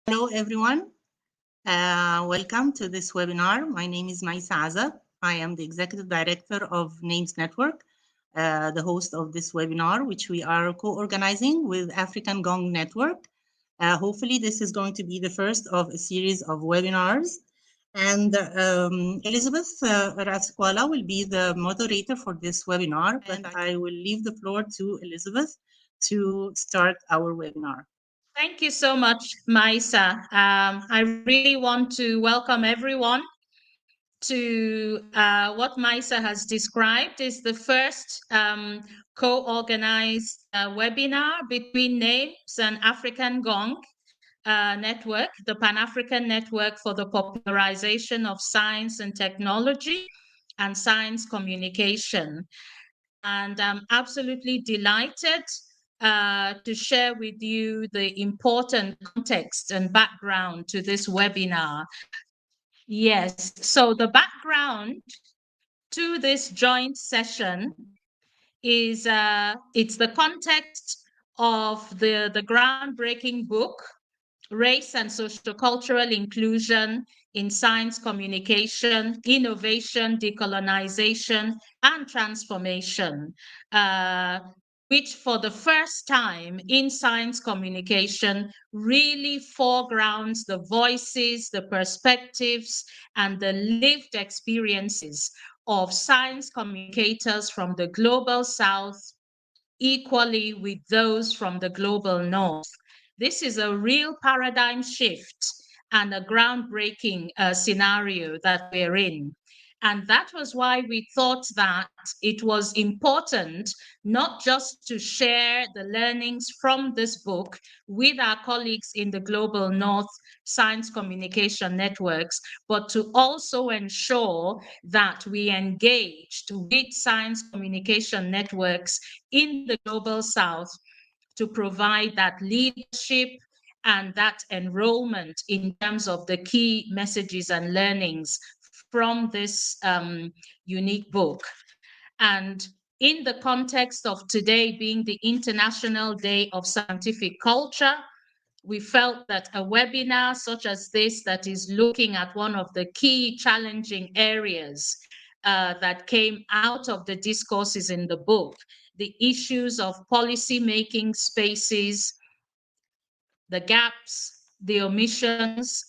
Hello, everyone. Welcome to this webinar. My name is Maisa Azab. I am the Executive Director of Names Network, the host of this webinar, which we are co-organizing with African GONG Network. Hopefully, this is going to be the first of a series of webinars. And Elizabeth Ratskwala will be the moderator for this webinar, but I will leave the floor to Elizabeth to start our webinar. Thank you so much, Maisa. I really want to welcome everyone to what Maisa has described is the first co-organized webinar between NAMES and African GONG network, the Pan-African Network for the Popularization of Science and Technology and Science Communication. And I'm absolutely delighted to share with you the important context and background to this webinar. Yes, so the background to this joint session is it's the context of the groundbreaking book, Race and Sociocultural Inclusion in Science Communication, Innovation, Decolonization, and Transformation, which for the first time in science communication really foregrounds the voices, the perspectives, and the lived experiences of science communicators from the global south equally with those from the global north. This is a real paradigm shift and a groundbreaking scenario that we're in. And that was why we thought that it was important not just to share the learnings from this book with our colleagues in the Global North Science Communication Networks, but to also ensure that we engaged with science communication networks in the Global South to provide that leadership and that enrollment in terms of the key messages and learnings from this unique book. And in the context of today being the International Day of Scientific Culture, we felt that a webinar such as this that is looking at one of the key challenging areas that came out of the discourses in the book, the issues of policy making spaces, the gaps, the omissions,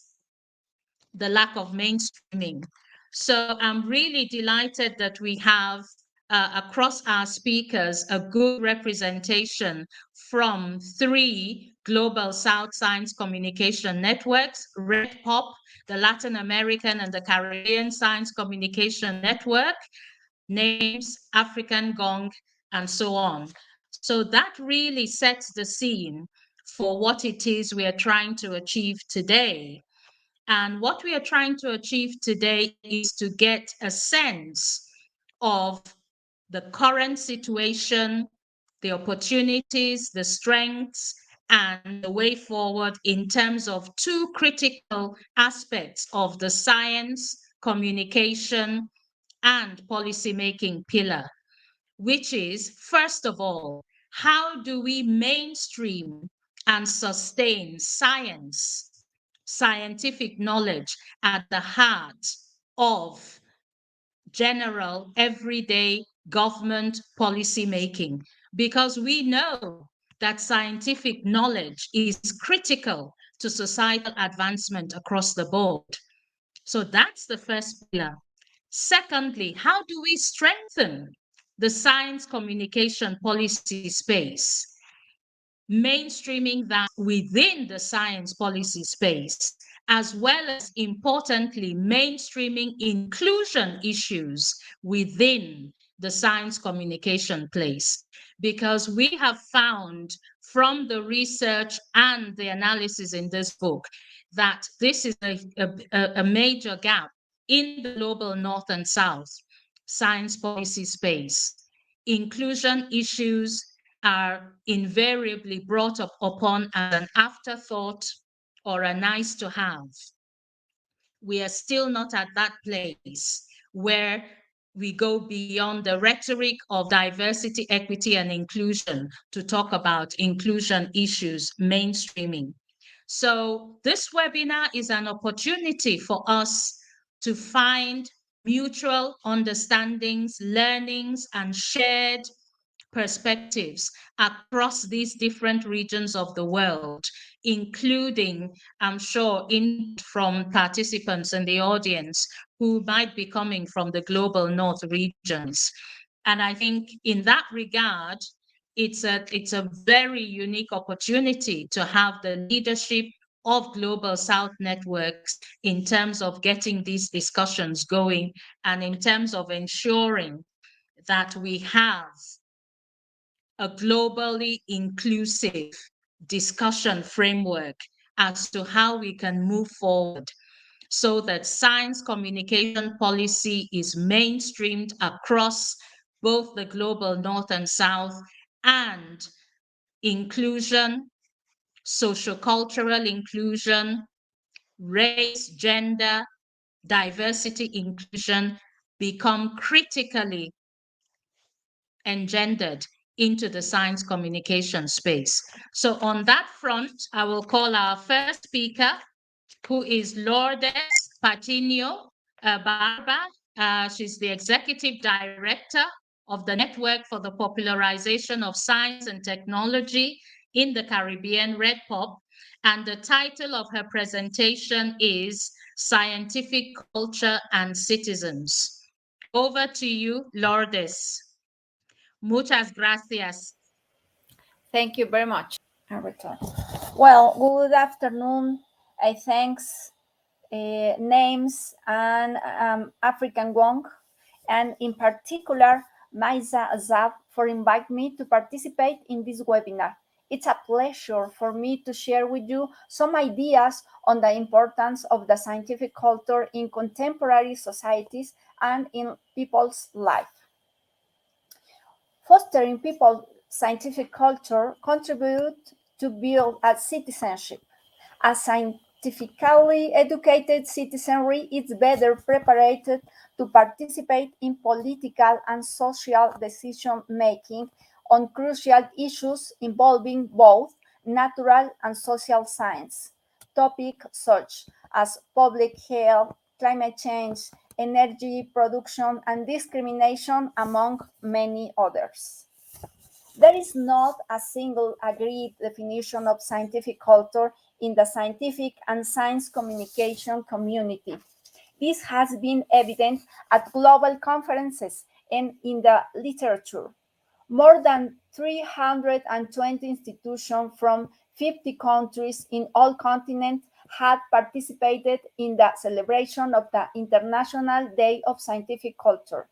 the lack of mainstreaming. So I'm really delighted that we have across our speakers a good representation from three global South Science Communication Networks, Red Pop, the Latin American and the Caribbean Science Communication Network, NAMES, African GONG, and so on. So that really sets the scene for what it is we are trying to achieve today. And what we are trying to achieve today is to get a sense of the current situation, the opportunities, the strengths, and the way forward in terms of two critical aspects of the science, communication, and policymaking pillar, which is, first of all, how do we mainstream and sustain science, scientific knowledge at the heart of general, everyday government policy making? Because we know that scientific knowledge is critical to societal advancement across the board. So that's the first pillar. Secondly, how do we strengthen the science communication policy space, mainstreaming that within the science policy space, as well as importantly, mainstreaming inclusion issues within the science communication place? Because we have found from the research and the analysis in this book that this is a major gap in the global North and South science policy space. Inclusion issues are invariably brought up upon as an afterthought or a nice to have. We are still not at that place where we go beyond the rhetoric of diversity, equity, and inclusion to talk about inclusion issues, mainstreaming. So this webinar is an opportunity for us to find mutual understandings, learnings, and shared perspectives across these different regions of the world, including, I'm sure, input from participants in the audience who might be coming from the global north regions. And I think in that regard, it's a very unique opportunity to have the leadership of Global South networks in terms of getting these discussions going and in terms of ensuring that we have a globally inclusive discussion framework as to how we can move forward so that science communication policy is mainstreamed across both the global north and south, and inclusion, sociocultural inclusion, race, gender, diversity inclusion become critically engendered into the science communication space. So on that front, I will call our first speaker, who is Lourdes Patino Barba. She's the Executive Director of the Network for the Popularization of Science and Technology in the Caribbean, REDPOP. And the title of her presentation is Scientific Culture and Citizens. Over to you, Lourdes. Muchas gracias. Thank you very much. Well, good afternoon. I thanks Names and African GONG, and in particular, Maisa Azab, for inviting me to participate in this webinar. It's a pleasure for me to share with you some ideas on the importance of the scientific culture in contemporary societies and in people's life. Fostering people's scientific culture contributes to build a citizenship. A scientifically educated citizenry is better prepared to participate in political and social decision making on crucial issues involving both natural and social science. Topics such as public health, climate change, energy production, and discrimination, among many others. There is not a single agreed definition of scientific culture in the scientific and science communication community. This has been evident at global conferences and in the literature. More than 320 institutions from 50 countries in all continents had participated in the celebration of the International Day of Scientific Culture.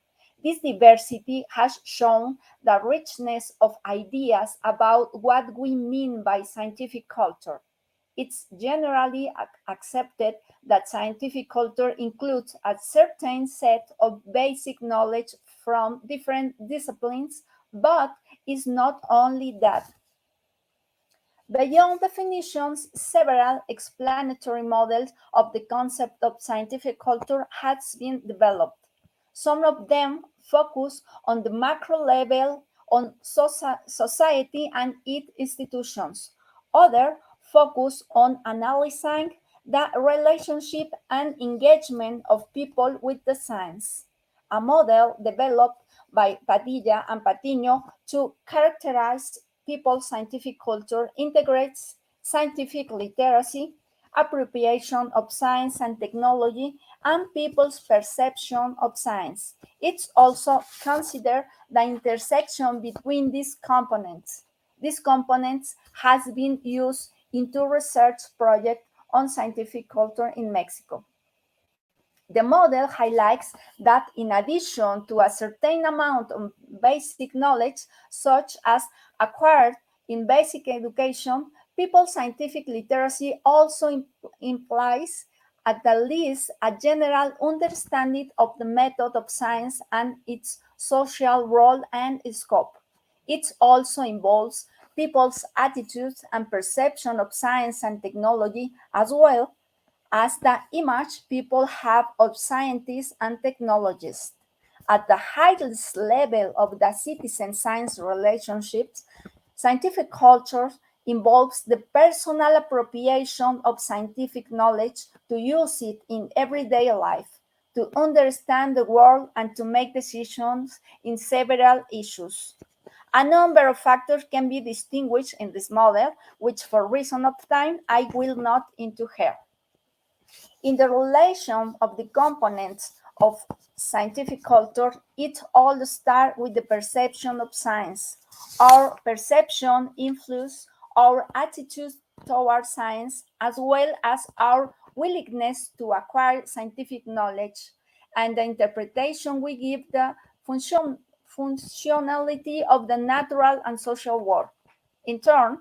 This diversity has shown the richness of ideas about what we mean by scientific culture. It's generally accepted that scientific culture includes a certain set of basic knowledge from different disciplines, but is not only that. Beyond definitions, several explanatory models of the concept of scientific culture has been developed. Some of them focus on the macro level, on society and its institutions. Others focus on analyzing the relationship and engagement of people with the science. A model developed by Padilla and Patiño to characterize people's scientific culture integrates scientific literacy, appropriation of science and technology, and people's perception of science. It's also considered the intersection between these components. These components has been used in two research projects on scientific culture in Mexico. The model highlights that in addition to a certain amount of basic knowledge, such as acquired in basic education, people's scientific literacy also implies at the least a general understanding of the method of science and its social role and scope. It also involves people's attitudes and perception of science and technology, as well as the image people have of scientists and technologists. At the highest level of the citizen-science relationships, scientific culture involves the personal appropriation of scientific knowledge to use it in everyday life, to understand the world and to make decisions in several issues. A number of factors can be distinguished in this model, which for reason of time I will not into here. In the relation of the components of scientific culture, it all starts with the perception of science. Our perception influences our attitudes toward science as well as our willingness to acquire scientific knowledge and the interpretation we give the functionality of the natural and social world. In turn,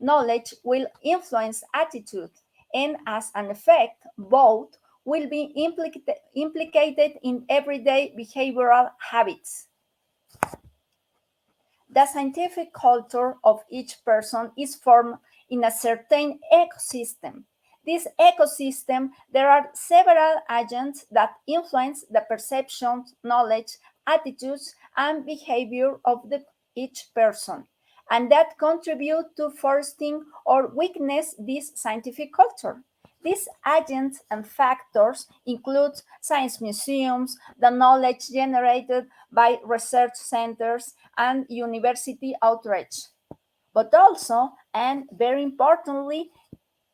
knowledge will influence attitude, and as an effect, both will be implicated in everyday behavioral habits. The scientific culture of each person is formed in a certain ecosystem. This ecosystem, there are several agents that influence the perceptions, knowledge, attitudes, and behavior of each person, and that contribute to fostering or weakness this scientific culture. These agents and factors include science museums, the knowledge generated by research centers, and university outreach. But also, and very importantly,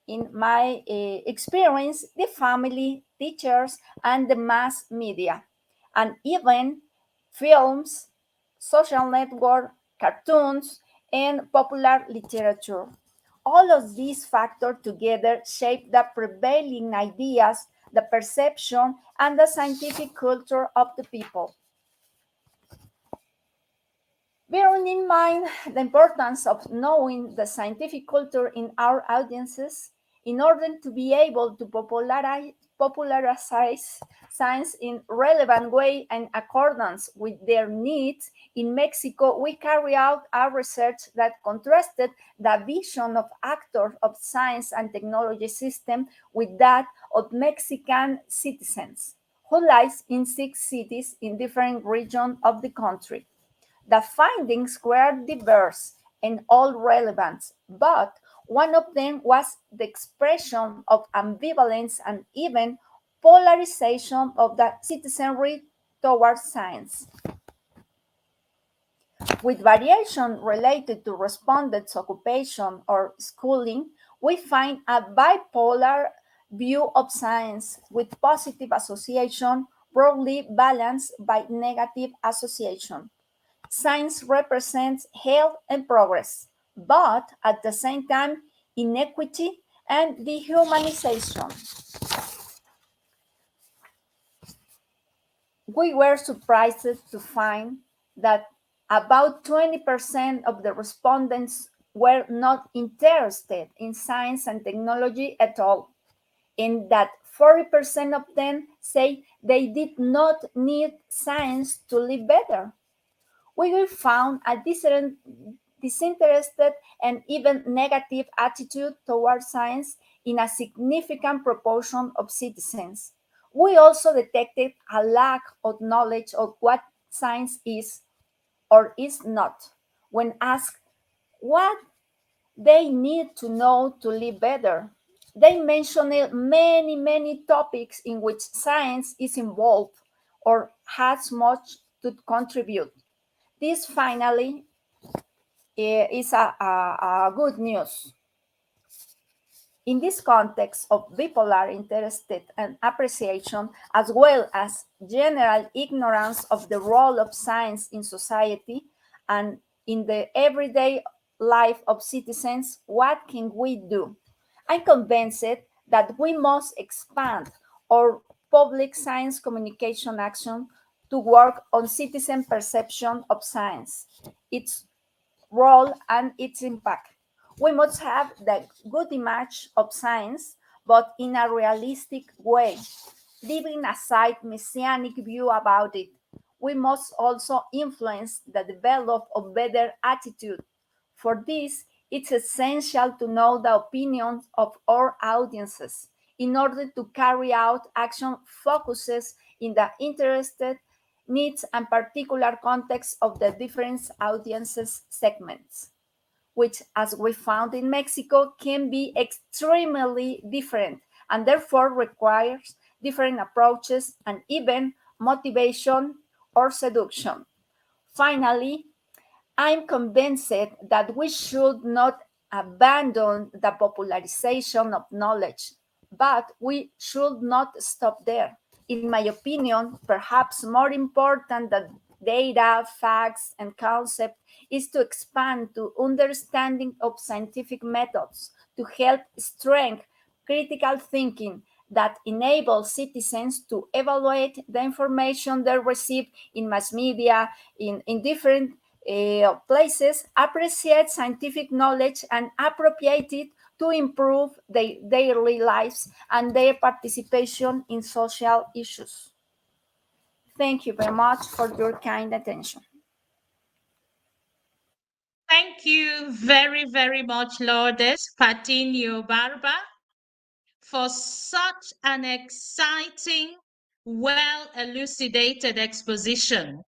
in my experience, the family, teachers, and the mass media, and even films, social network, cartoons, and popular literature. All of these factors together shape the prevailing ideas, the perception, and the scientific culture of the people. Bearing in mind the importance of knowing the scientific culture in our audiences, in order to be able to popularize science in relevant way and accordance with their needs, in Mexico we carry out our research that contrasted the vision of actors of science and technology system with that of Mexican citizens, who lies in 6 cities in different regions of the country. The findings were diverse and all relevant, but one of them was the expression of ambivalence and even polarization of the citizenry towards science. With variation related to respondents' occupation or schooling, we find a bipolar view of science with positive association broadly balanced by negative association. Science represents health and progress, but at the same time, inequity and dehumanization. We were surprised to find that about 20% of the respondents were not interested in science and technology at all, and that 40% of them say they did not need science to live better. We found a disinterested and even negative attitude towards science in a significant proportion of citizens. We also detected a lack of knowledge of what science is or is not when asked what they need to know to live better. They mentioned many topics in which science is involved or has much to contribute. This finally is a good news. In this context of bipolar interest and appreciation, as well as general ignorance of the role of science in society and in the everyday life of citizens, what can we do? I'm convinced that we must expand our public science communication action to work on citizen perception of science, its role, and its impact. We must have the good image of science, but in a realistic way, leaving aside messianic view about it. We must also influence the development of better attitude. For this, it's essential to know the opinions of our audiences in order to carry out action focuses in the interested needs and particular context of the different audiences segments. which, as we found in Mexico, can be extremely different and therefore requires different approaches and even motivation or seduction. Finally, I'm convinced that we should not abandon the popularization of knowledge, but we should not stop there. In my opinion, perhaps more important than data, facts, and concepts is to expand to understanding of scientific methods to help strengthen critical thinking that enables citizens to evaluate the information they receive in mass media, in different places, appreciate scientific knowledge and appropriate it to improve their daily lives and their participation in social issues. Thank you very much for your kind attention. Thank you very, very much, Lourdes Patiño Barba, for such an exciting, well elucidated exposition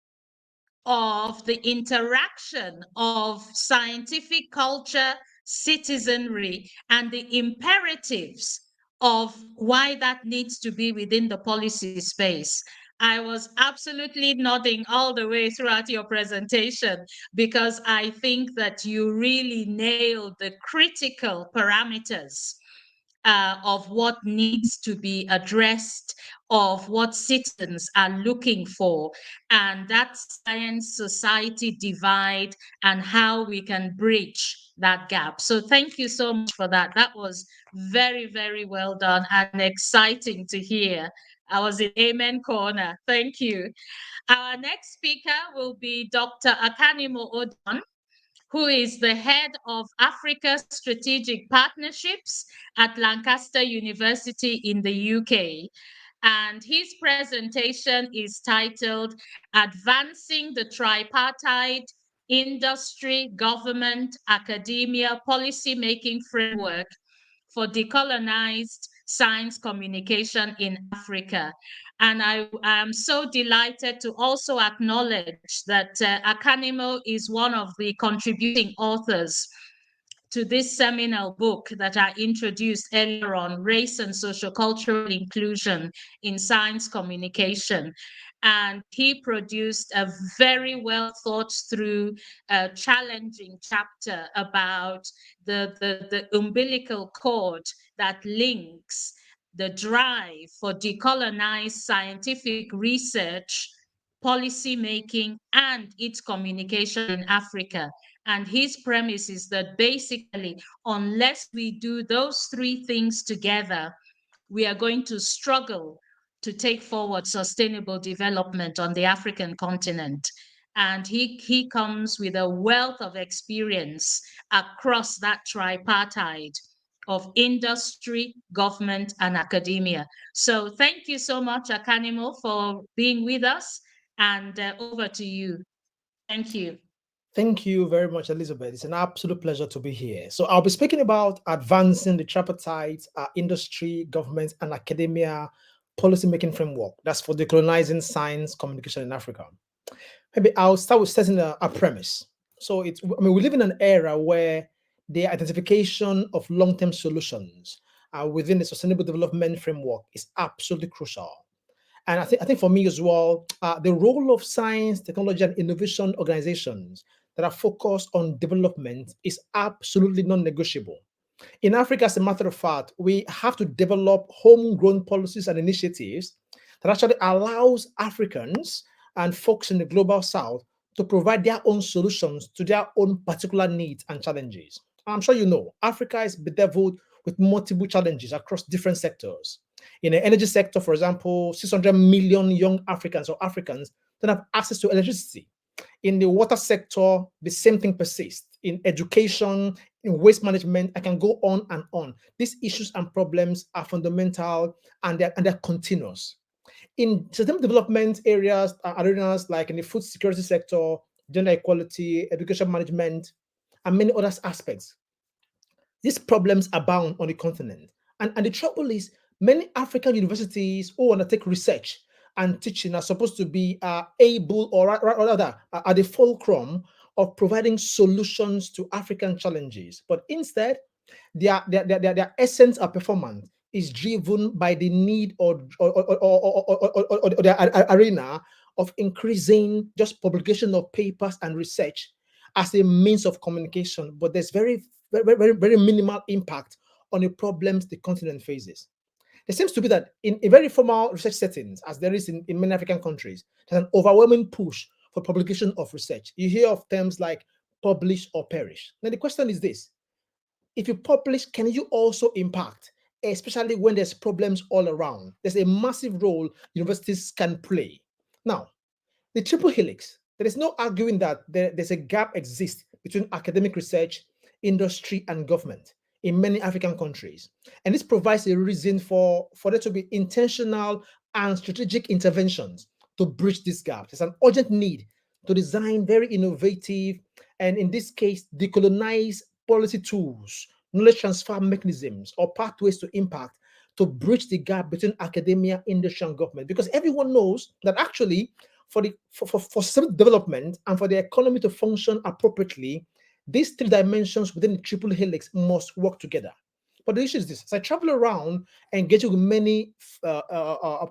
of the interaction of scientific culture, citizenry, and the imperatives of why that needs to be within the policy space. I was absolutely nodding all the way throughout your presentation because I think that you really nailed the critical parameters of what needs to be addressed, of what citizens are looking for, and that science society divide and how we can bridge that gap. So thank you so much for that. That was very, very well done and exciting to hear. I was in Amen Corner. Thank you. Our next speaker will be Dr. Akanimo Odon, who is the head of Africa Strategic Partnerships at Lancaster University in the UK. And his presentation is titled Advancing the Tripartite Industry, Government, Academia Policymaking Framework for Decolonized Science Communication in Africa. And I am so delighted to also acknowledge that Akanimo is one of the contributing authors to this seminal book that I introduced earlier on, Race and Sociocultural Inclusion in Science Communication. And he produced a very well thought through, challenging chapter about the umbilical cord that links the drive for decolonized scientific research, policy making, and its communication in Africa. And his premise is that basically, unless we do those three things together, we are going to struggle to take forward sustainable development on the African continent. And he comes with a wealth of experience across that tripartite of industry, government, and academia. So thank you so much, Akanimo, for being with us. And over to you. Thank you. Thank you very much, Elizabeth. It's an absolute pleasure to be here. So I'll be speaking about advancing the tripartite industry, government, and academia policymaking framework. That's for decolonizing science communication in Africa. Maybe I'll start with setting a premise. So we live in an era where the identification of long-term solutions within the sustainable development framework is absolutely crucial. And I think for me as well, the role of science, technology, and innovation organizations that are focused on development is absolutely non-negotiable. In Africa, as a matter of fact, we have to develop homegrown policies and initiatives that actually allows Africans and folks in the global south to provide their own solutions to their own particular needs and challenges. I'm sure you know, Africa is bedeviled with multiple challenges across different sectors. In the energy sector, for example, 600 million young Africans or Africans don't have access to electricity. In the water sector, the same thing persists. In education, in waste management, I can go on and on. These issues and problems are fundamental and they're continuous. In sustainable development arenas like in the food security sector, gender equality, education management, and many other aspects, these problems abound on the continent. And the trouble is, many African universities who undertake research and teaching are supposed to be able, or rather, are the fulcrum of providing solutions to African challenges, but instead, their essence of performance is driven by the need or the arena of increasing just publication of papers and research as a means of communication, but there's very minimal impact on the problems the continent faces. There seems to be that in very formal research settings, as there is in many African countries, there's an overwhelming push for publication of research. You hear of terms like publish or perish. Now, the question is this: if you publish, can you also impact, especially when there's problems all around? There's a massive role universities can play. Now, the triple helix, there is no arguing that there's a gap exists between academic research, industry, and government in many African countries. And this provides a reason for there to be intentional and strategic interventions to bridge this gap. There's an urgent need to design very innovative and, in this case, decolonize policy tools, knowledge transfer mechanisms, or pathways to impact to bridge the gap between academia, industry, and government. Because everyone knows that actually for sustainable development and for the economy to function appropriately, these three dimensions within the triple helix must work together. But the issue is this: as I travel around engaging with many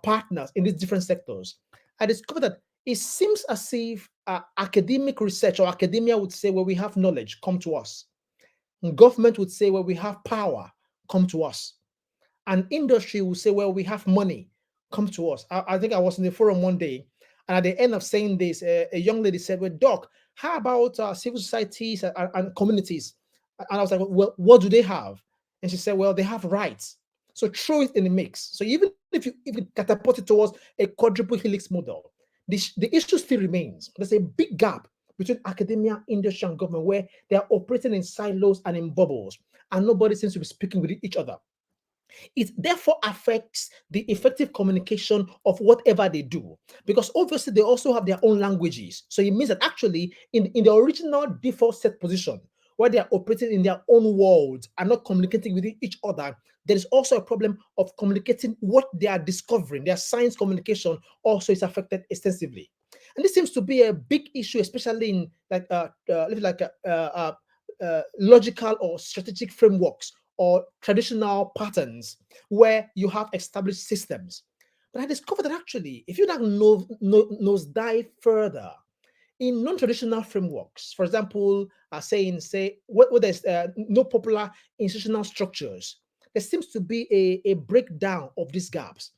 partners in these different sectors, I discovered that it seems as if academic research or academia would say, well, we have knowledge, come to us. And government would say, well, we have power, come to us. And industry will say, well, we have money, come to us. I think I was in the forum one day, and at the end of saying this, a young lady said, well, Doc, how about civil societies and communities? And I was like, well, what do they have? And she said, well, they have rights. So throw it in the mix. So even if you catapult it towards a quadruple helix model, the issue still remains. There's a big gap between academia, industry, and government where they are operating in silos and in bubbles, and nobody seems to be speaking with each other. It therefore affects the effective communication of whatever they do, because obviously they also have their own languages. So it means that actually in the original default set position, where they are operating in their own world and not communicating with each other, there is also a problem of communicating what they are discovering. Their science communication also is affected extensively. And this seems to be a big issue, especially in logical or strategic frameworks or traditional patterns where you have established systems. But I discovered that actually, if you now nosedive further in non-traditional frameworks, for example, say where there's no popular institutional structures, there seems to be a breakdown of these gaps.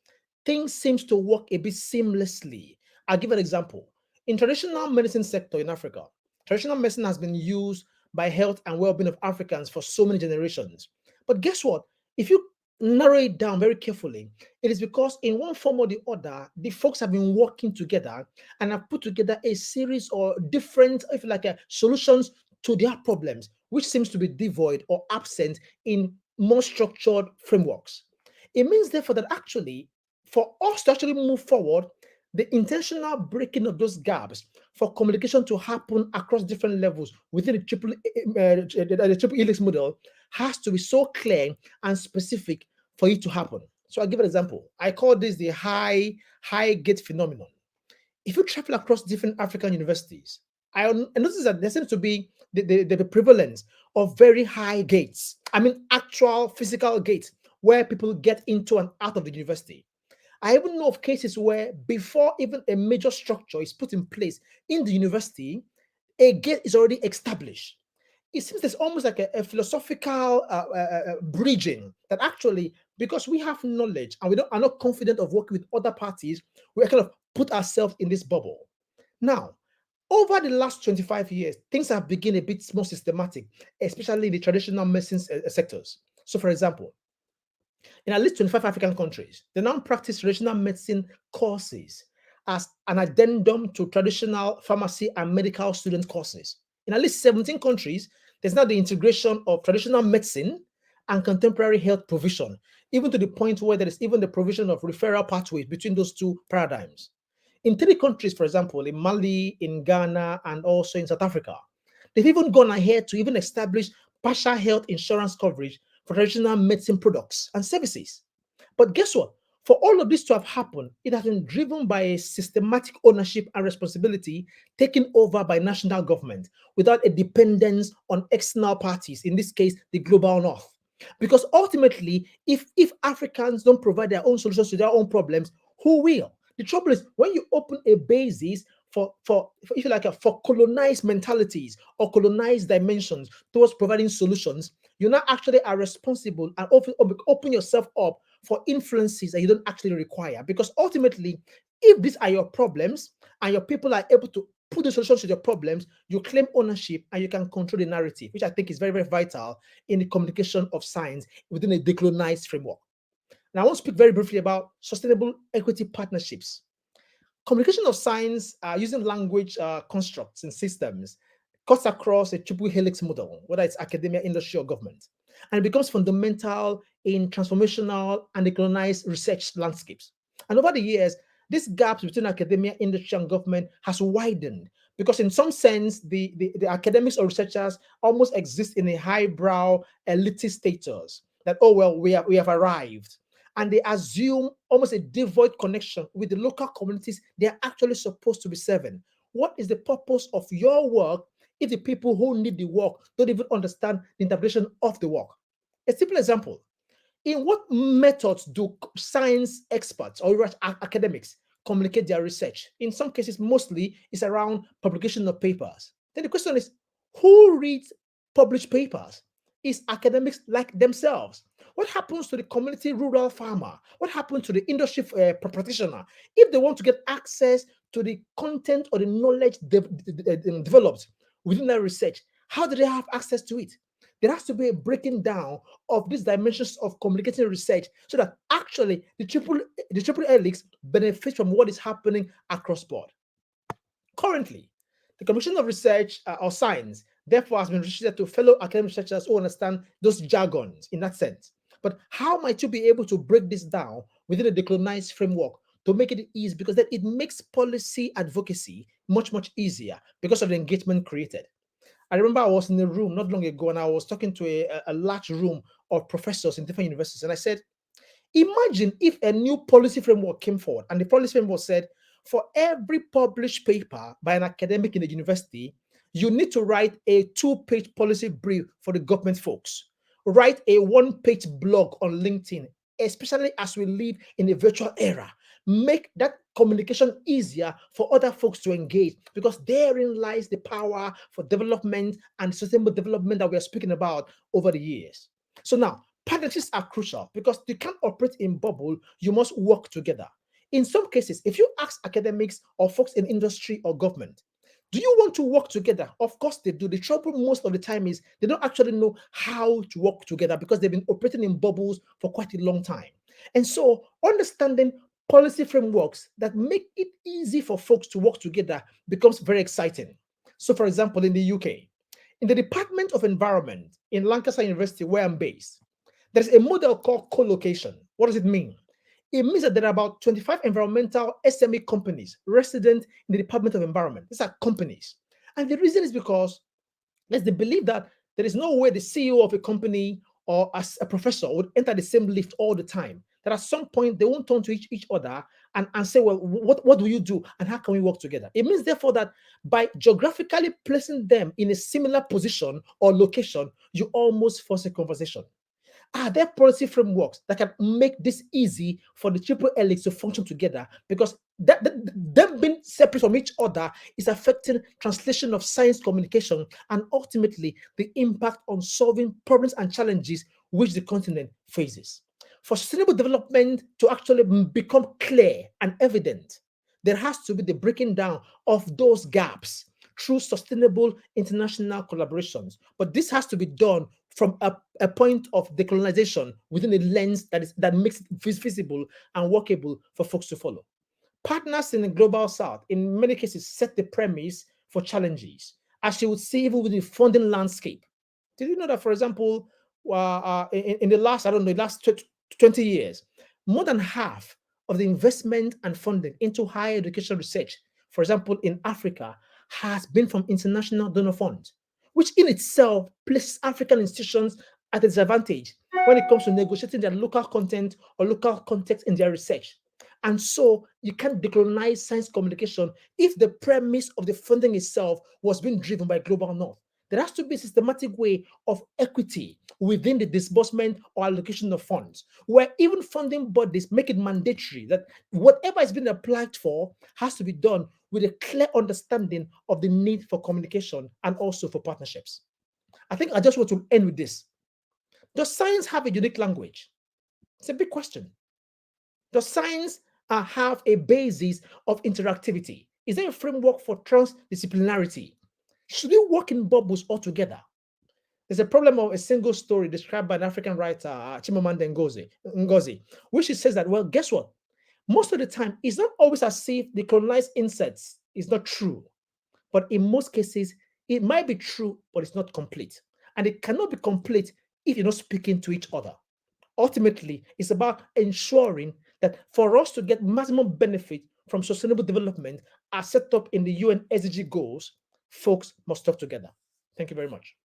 Things seems to work a bit seamlessly. I'll give an example. In traditional medicine sector in Africa, traditional medicine has been used by health and well-being of Africans for so many generations. But guess what? If you narrow it down very carefully, it is because in one form or the other, the folks have been working together and have put together a series of different, if you like, solutions to their problems, which seems to be devoid or absent in more structured frameworks. It means, therefore, that actually, for us to actually move forward, the intentional breaking of those gaps for communication to happen across different levels within the triple helix model has to be so clear and specific for it to happen. So I'll give an example. I call this the high gate phenomenon. If you travel across different African universities, I notice that there seems to be the prevalence of very high gates. I mean, actual physical gates where people get into and out of the university. I even know of cases where before even a major structure is put in place in the university, a gate is already established. It seems there's almost like a philosophical bridging that actually, because we have knowledge and are not confident of working with other parties, we kind of put ourselves in this bubble. Now, over the last 25 years, things have become a bit more systematic, especially in the traditional medicine sectors. So, for example, in at least 25 African countries, they now practice traditional medicine courses as an addendum to traditional pharmacy and medical student courses. In at least 17 countries, there's now the integration of traditional medicine and contemporary health provision, even to the point where there is even the provision of referral pathways between those two paradigms. In 3 countries, for example, in Mali, in Ghana, and also in South Africa, they've even gone ahead to even establish partial health insurance coverage for traditional medicine products and services. But guess what? For all of this to have happened, it has been driven by a systematic ownership and responsibility taken over by national government without a dependence on external parties, in this case, the global north. Because ultimately, if Africans don't provide their own solutions to their own problems, who will? The trouble is when you open a basis for if you like for colonized mentalities or colonized dimensions towards providing solutions, you now actually are responsible and open yourself up for influences that you don't actually require. Because ultimately, if these are your problems and your people are able to put the solutions to your problems, you claim ownership and you can control the narrative, which I think is very, very vital in the communication of science within a decolonized framework. Now, I want to speak very briefly about sustainable equity partnerships. Communication of science using language constructs and systems cuts across a triple helix model, whether it's academia, industry, or government. And it becomes fundamental in transformational and decolonized research landscapes. And over the years, this gap between academia, industry, and government has widened because, in some sense, the academics or researchers almost exist in a highbrow elitist status that, oh, well, we have arrived, and they assume almost a devoid connection with the local communities they are actually supposed to be serving. What is the purpose of your work if the people who need the work don't even understand the interpretation of the work? A simple example: in what methods do science experts or academics communicate their research? In some cases, mostly it's around publication of papers. Then the question is, who reads published papers? Is academics like themselves? What happens to the community rural farmer? What happens to the industry practitioner if they want to get access to the content or the knowledge developed within their research? How do they have access to it? There has to be a breaking down of these dimensions of communicating research so that actually the triple helix benefits from what is happening across board. Currently, the Commission of Research or Science therefore has been restricted to fellow academic researchers who understand those jargons in that sense. But how might you be able to break this down within a decolonized framework to make it easy? Because then it makes policy advocacy much, much easier because of the engagement created. I remember I was in a room not long ago and I was talking to a large room of professors in different universities. And I said, imagine if a new policy framework came forward and the policy framework said, for every published paper by an academic in a university, you need to write a 2-page policy brief for the government folks. Write a 1-page blog on LinkedIn, especially as we live in a virtual era. Make that communication easier for other folks to engage because therein lies the power for development and sustainable development that we are speaking about over the years. So now, partnerships are crucial because you can't operate in bubble, you must work together. In some cases, if you ask academics or folks in industry or government, do you want to work together? Of course they do. The trouble most of the time is they don't actually know how to work together because they've been operating in bubbles for quite a long time. And so understanding policy frameworks that make it easy for folks to work together becomes very exciting. So for example, in the UK, in the Department of Environment in Lancaster University, where I'm based, there's a model called co-location. What does it mean? It means that there are about 25 environmental SME companies resident in the Department of Environment. These are companies. And the reason is because there's the belief that there is no way the CEO of a company or as a professor would enter the same lift all the time. That at some point they won't turn to each other and say, well, what do you do and how can we work together? It means therefore that by geographically placing them in a similar position or location, you almost force a conversation. Are there policy frameworks that can make this easy for the triple helix to function together? Because them being separate from each other is affecting translation of science communication and ultimately the impact on solving problems and challenges which the continent faces. For sustainable development to actually become clear and evident, there has to be the breaking down of those gaps through sustainable international collaborations. But this has to be done from a point of decolonization within a lens that makes it visible and workable for folks to follow. Partners in the global south, in many cases, set the premise for challenges, as you would see even with the funding landscape. Did you know that, for example, in the last, I don't know, the last 20 years, more than half of the investment and funding into higher education research, for example, in Africa, has been from international donor funds, which in itself places African institutions at a disadvantage when it comes to negotiating their local content or local context in their research. And so you can't decolonize science communication if the premise of the funding itself was being driven by global north. There has to be a systematic way of equity within the disbursement or allocation of funds, where even funding bodies make it mandatory that whatever is being applied for has to be done with a clear understanding of the need for communication and also for partnerships. I think I just want to end with this. Does science have a unique language? It's a big question. Does science have a basis of interactivity? Is there a framework for transdisciplinarity? Should we work in bubbles altogether? There's a problem of a single story described by an African writer, Chimamanda Ngozi, which she says that, well, guess what? Most of the time, it's not always as if the colonized insects is not true. But in most cases, it might be true, but it's not complete. And it cannot be complete if you're not speaking to each other. Ultimately, it's about ensuring that for us to get maximum benefit from sustainable development as set up in the UN SDG goals, folks must talk together. Thank you very much.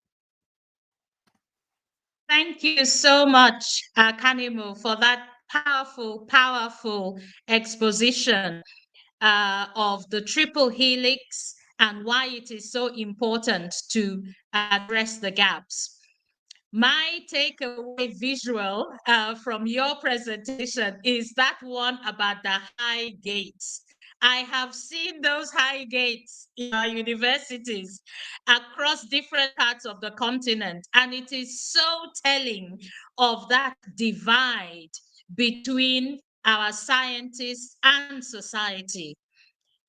Thank you so much, Kanimu, for that powerful, powerful exposition of the triple helix and why it is so important to address the gaps. My takeaway visual from your presentation is that one about the high gates. I have seen those high gates in our universities across different parts of the continent, and it is so telling of that divide between our scientists and society.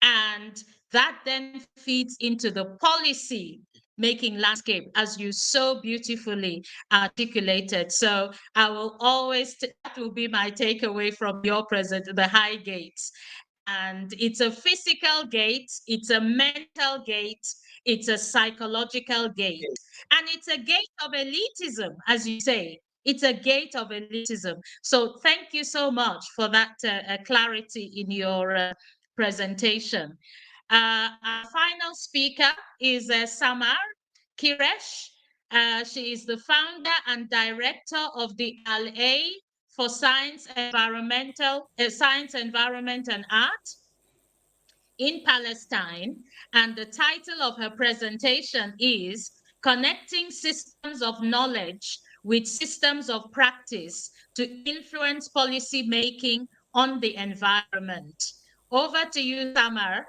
And that then feeds into the policy making landscape, as you so beautifully articulated. So I will always, that will be my takeaway from your present, the high gates. And it's a physical gate, it's a mental gate, it's a psychological gate, and it's a gate of elitism, as you say. It's a gate of elitism. So thank you so much for that clarity in your presentation. Our final speaker is Samar Kiresh. She is the founder and director of the LA for Science, Science, Environment, and Art in Palestine. And the title of her presentation is Connecting Systems of Knowledge with Systems of Practice to Influence Policy Making on the Environment. Over to you, Samar.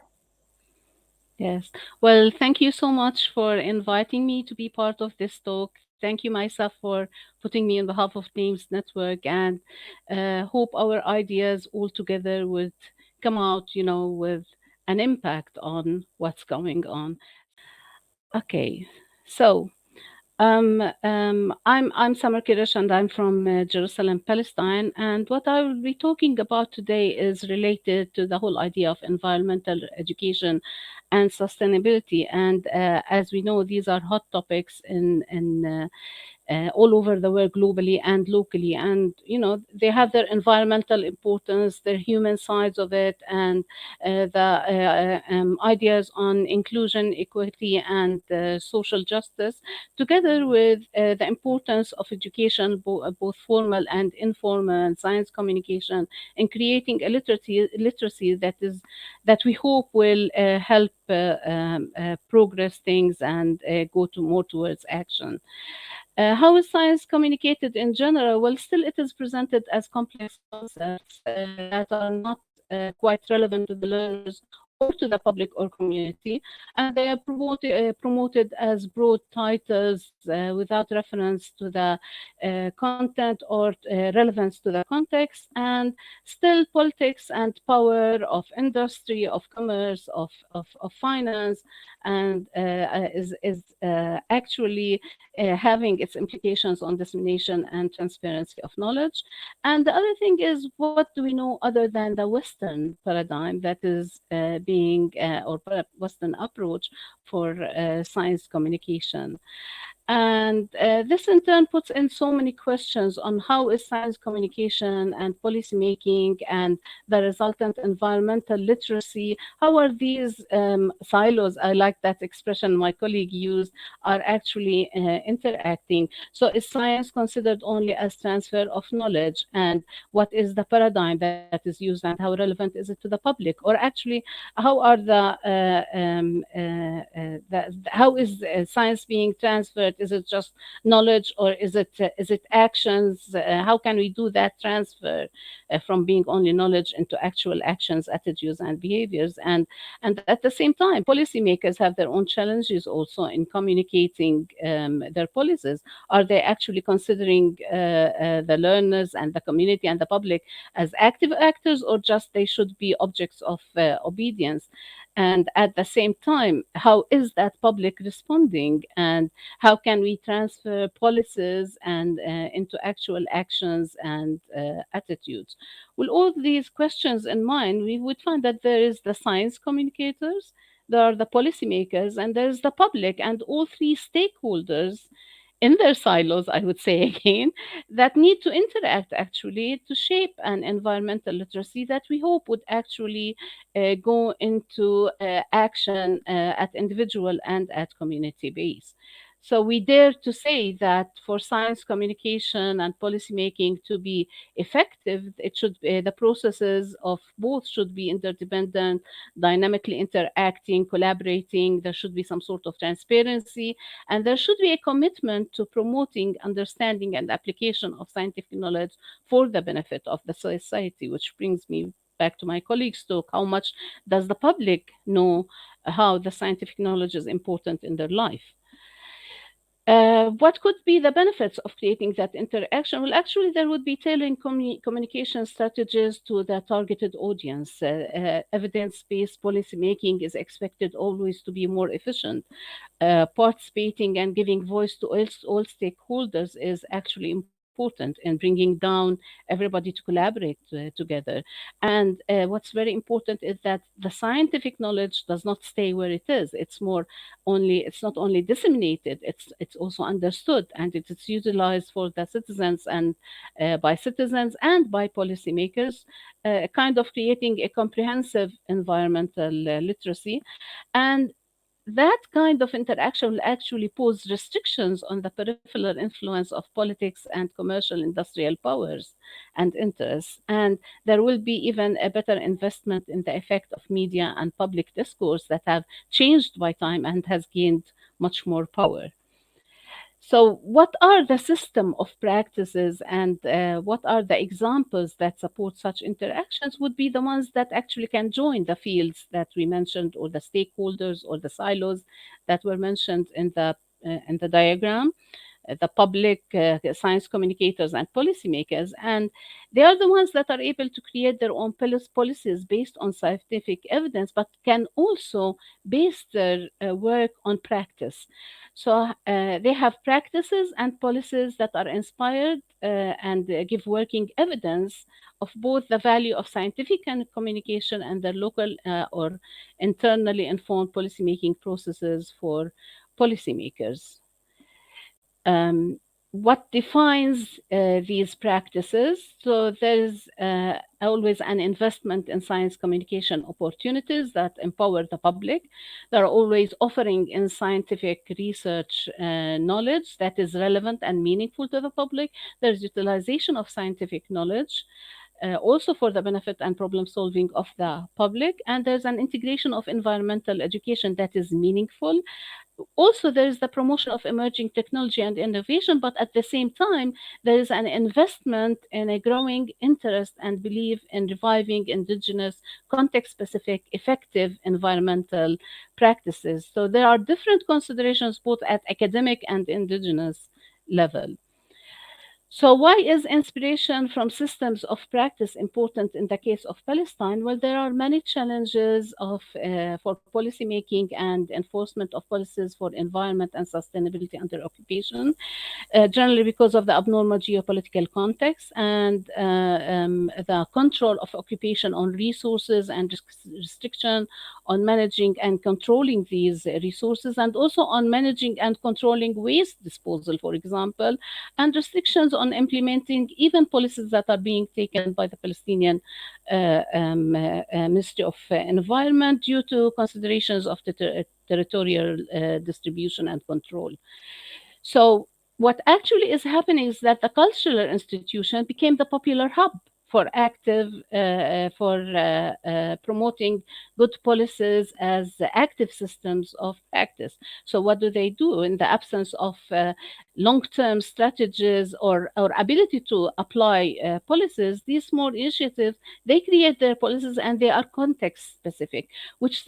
Yes. Well, thank you so much for inviting me to be part of this talk. Thank you, myself, for putting me on behalf of Names Network, and hope our ideas all together would come out, with an impact on what's going on. Okay. So, I'm Samar Kirish, and I'm from Jerusalem, Palestine. And what I will be talking about today is related to the whole idea of environmental education and sustainability. And as we know, these are hot topics in all over the world, globally and locally. And they have their environmental importance, their human sides of it, and the ideas on inclusion, equity, and social justice, together with the importance of education, both formal and informal, and science communication, in creating a literacy that we hope will help progress things and go to more towards action. How is science communicated in general? Well, still it is presented as complex concepts that are not quite relevant to the learners or to the public or community, and they are promoted as broad titles without reference to the content or relevance to the context. And still, politics and power of industry, of commerce, of finance, and is actually having its implications on dissemination and transparency of knowledge. And the other thing is, what do we know other than the Western paradigm that is Western approach for science communication? And this in turn puts in so many questions on how is science communication and policymaking and the resultant environmental literacy, how are these silos, I like that expression my colleague used, are actually interacting. So is science considered only as transfer of knowledge? And what is the paradigm that is used and how relevant is it to the public? Or actually, how are how is science being transferred? Is it just knowledge, or is it actions? How can we do that transfer from being only knowledge into actual actions, attitudes, and behaviors? And at the same time, policymakers have their own challenges also in communicating their policies. Are they actually considering the learners and the community and the public as active actors, or just they should be objects of obedience? And at the same time, how is that public responding, and how can we transfer policies and into actual actions and attitudes? With all these questions in mind, we would find that there is the science communicators, there are the policymakers, and there's the public, and all three stakeholders in their silos, I would say again, that need to interact actually to shape an environmental literacy that we hope would actually go into action at individual and at community base. So we dare to say that for science communication and policymaking to be effective, it should the processes of both should be interdependent, dynamically interacting, collaborating. There should be some sort of transparency, and there should be a commitment to promoting understanding and application of scientific knowledge for the benefit of the society, which brings me back to my colleagues' talk. How much does the public know how the scientific knowledge is important in their life? What could be the benefits of creating that interaction? Well, actually, there would be tailoring communication strategies to the targeted audience. Evidence-based policymaking is expected always to be more efficient. Participating and giving voice to all stakeholders is actually important in bringing down everybody to collaborate together. And what's very important is that the scientific knowledge does not stay where it is. It's not only disseminated, it's also understood, and it is utilized for the citizens and by citizens and by policymakers, kind of creating a comprehensive environmental literacy. And that kind of interaction will actually pose restrictions on the peripheral influence of politics and commercial industrial powers and interests. And there will be even a better investment in the effect of media and public discourse that have changed by time and has gained much more power. So, what are the system of practices and what are the examples that support such interactions would be the ones that actually can join the fields that we mentioned, or the stakeholders, or the silos that were mentioned in the diagram, the public, science communicators, and policymakers. And they are the ones that are able to create their own policies based on scientific evidence, but can also base their work on practice. So they have practices and policies that are inspired and give working evidence of both the value of scientific and communication and their local or internally informed policymaking processes for policymakers. um, what defines these practices? So there's always an investment in science communication opportunities that empower the public. They're always offering in scientific research knowledge that is relevant and meaningful to the public. There's utilization of scientific knowledge also for the benefit and problem solving of the public. And there's an integration of environmental education that is meaningful. Also, there is the promotion of emerging technology and innovation, but at the same time, there is an investment in a growing interest and belief in reviving indigenous, context specific, effective environmental practices. So, there are different considerations both at academic and indigenous level. So, why is inspiration from systems of practice important in the case of Palestine? Well, there are many challenges for policymaking and enforcement of policies for environment and sustainability under occupation, generally because of the abnormal geopolitical context and the control of occupation on resources and restriction on managing and controlling these resources, and also on managing and controlling waste disposal, for example, and restrictions on implementing even policies that are being taken by the Palestinian Ministry of Environment due to considerations of the territorial distribution and control. So, what actually is happening is that the cultural institution became the popular hub for promoting good policies as active systems of practice. So, what do they do in the absence of long-term strategies or ability to apply policies? These small initiatives, they create their policies and they are context specific, which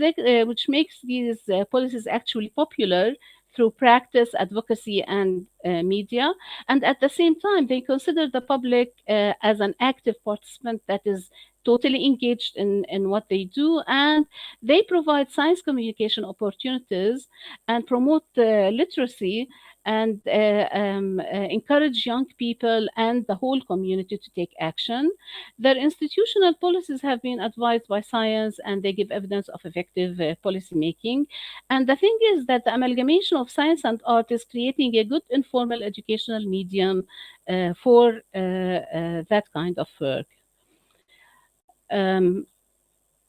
makes these policies actually popular through practice, advocacy, and media. And at the same time, they consider the public as an active participant that is totally engaged in what they do. And they provide science communication opportunities and promote literacy and encourage young people and the whole community to take action. Their institutional policies have been advised by science and they give evidence of effective policy making. And the thing is that the amalgamation of science and art is creating a good informal educational medium for that kind of work. Um,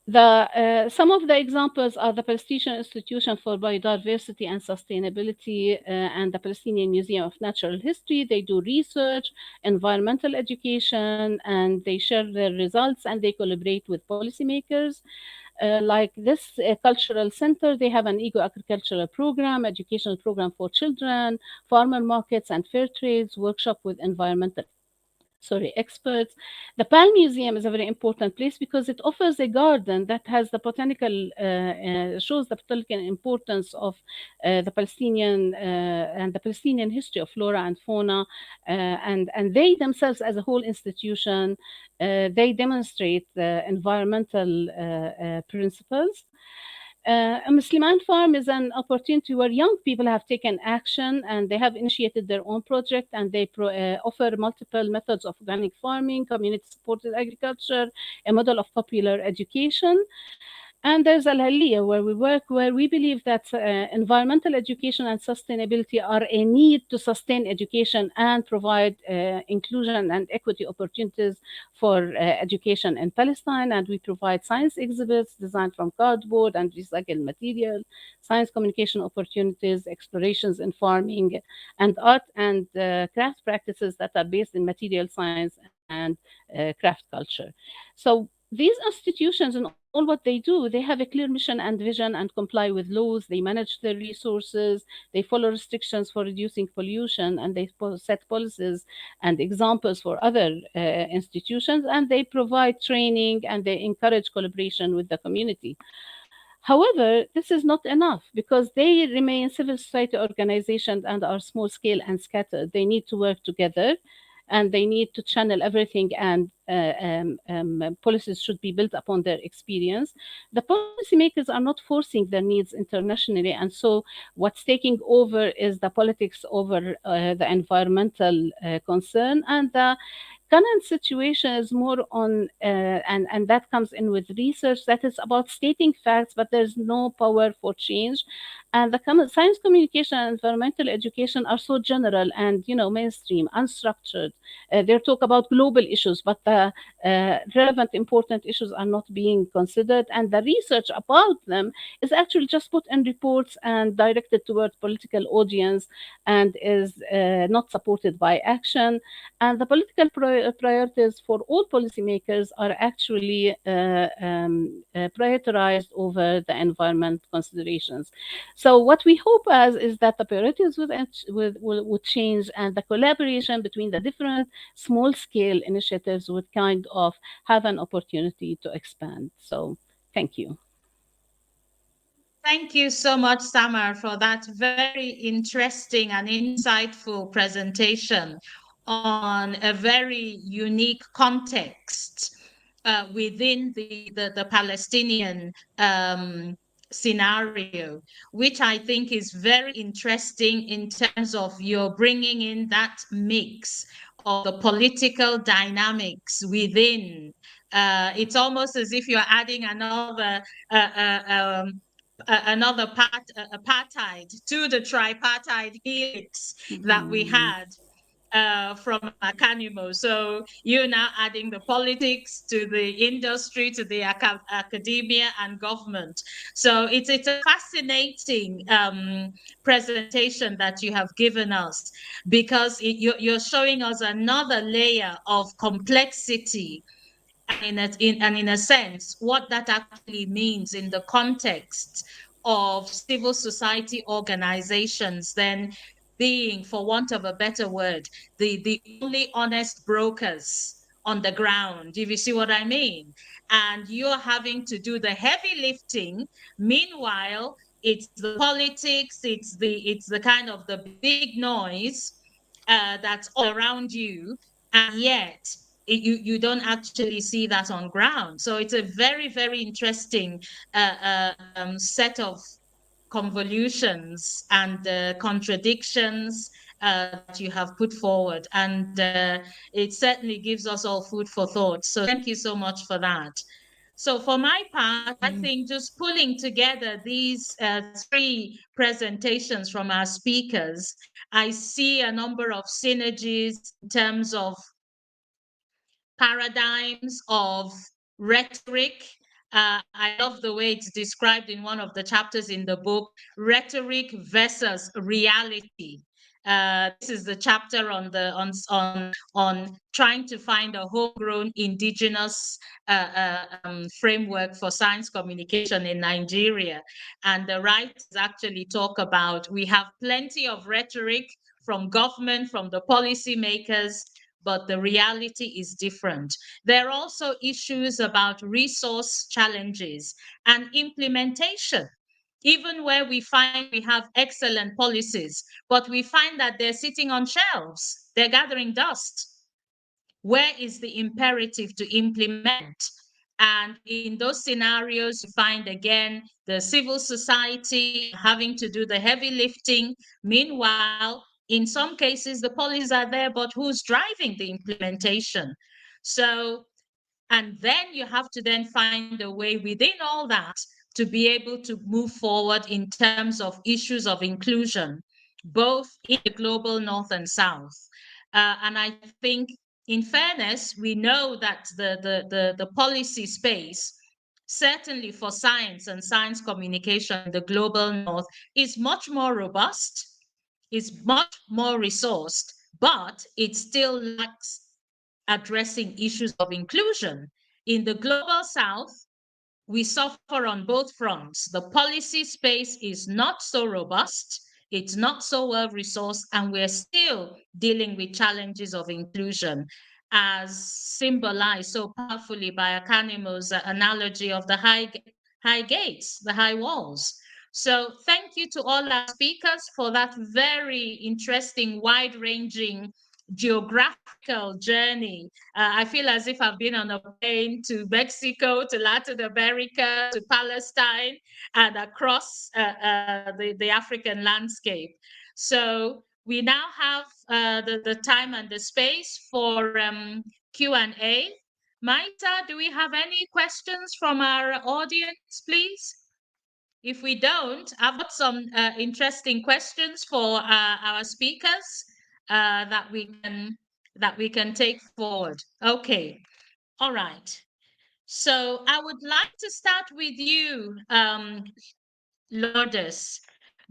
some of the examples are the Palestinian Institution for Biodiversity and Sustainability and the Palestinian Museum of Natural History. They do research, environmental education, and they share their results and they collaborate with policymakers. Like this cultural center, they have an eco-agricultural program, educational program for children, farmer markets and fair trades, workshop with environmental experts. The Palm Museum is a very important place because it offers a garden that has the botanical, shows the botanical importance of the Palestinian and the Palestinian history of flora and fauna. And they themselves, as a whole institution, they demonstrate the environmental principles. A Musliman Farm is an opportunity where young people have taken action and they have initiated their own project and they offer multiple methods of organic farming, community supported agriculture, a model of popular education. And there's Al Haliyah, where we work, where we believe that environmental education and sustainability are a need to sustain education and provide inclusion and equity opportunities for education in Palestine. And we provide science exhibits designed from cardboard and recycled material, science communication opportunities, explorations in farming, and art and craft practices that are based in material science and craft culture. So these institutions and all what they do, they have a clear mission and vision and comply with laws. They manage their resources. They follow restrictions for reducing pollution, and they set policies and examples for other institutions. And they provide training and they encourage collaboration with the community. However, this is not enough because they remain civil society organizations and are small scale and scattered. They need to work together and they need to channel everything, and policies should be built upon their experience. The policymakers are not forcing their needs internationally, and so what's taking over is the politics over the environmental concern. And the current situation is more on and that comes in with research that is about stating facts, but there's no power for change. And the science communication and environmental education are so general and mainstream, unstructured. They talk about global issues, but the relevant important issues are not being considered, and the research about them is actually just put in reports and directed towards political audience and is not supported by action. And the political priorities for all policymakers are actually prioritized over the environment considerations. So what we hope as is that the priorities would change, and the collaboration between the different small scale initiatives would kind of have an opportunity to expand. So thank you. Thank you so much, Samar, for that very interesting and insightful presentation on a very unique context within the Palestinian scenario, which I think is very interesting in terms of you're bringing in that mix of the political dynamics within. It's almost as if you're adding another uh, uh, um, another apartheid to the tripartite helix that we had from Akanimo. So you're now adding the politics to the industry, to the academia and government. So it's a fascinating presentation that you have given us, because you're showing us another layer of complexity, and in a sense, what that actually means in the context of civil society organizations, then being, for want of a better word, the only honest brokers on the ground, if you see what I mean. And you're having to do the heavy lifting. Meanwhile, it's the politics, it's the kind of the big noise that's all around you, and yet you don't actually see that on ground. So it's a very, very interesting set of convolutions and contradictions that you have put forward. And it certainly gives us all food for thought. So thank you so much for that. So for my part, I think just pulling together these three presentations from our speakers, I see a number of synergies in terms of paradigms of rhetoric. I love the way it's described in one of the chapters in the book, rhetoric versus reality. This is the chapter on trying to find a homegrown indigenous framework for science communication in Nigeria. And the writers actually talk about, we have plenty of rhetoric from government, from the policymakers, but the reality is different. There are also issues about resource challenges and implementation. Even where we find we have excellent policies, but we find that they're sitting on shelves, they're gathering dust. Where is the imperative to implement? And in those scenarios, you find again the civil society having to do the heavy lifting. Meanwhile, in some cases, the policies are there, but who's driving the implementation? So, and then you have to then find a way within all that to be able to move forward in terms of issues of inclusion, both in the global north and south. And I think, in fairness, we know that the policy space, certainly for science and science communication in the global north, is much more robust, is much more resourced, but it still lacks addressing issues of inclusion. In the global south, we suffer on both fronts. The policy space is not so robust, it's not so well resourced, and we're still dealing with challenges of inclusion, as symbolized so powerfully by Akanimo's analogy of the high gates, the high walls. So thank you to all our speakers for that very interesting, wide-ranging geographical journey. I feel as if I've been on a plane to Mexico, to Latin America, to Palestine, and across the African landscape. So we now have the time and the space for Q&A. Maita, do we have any questions from our audience, please? If we don't, I've got some interesting questions for our speakers that we can take forward. Okay, all right. So I would like to start with you, Lourdes,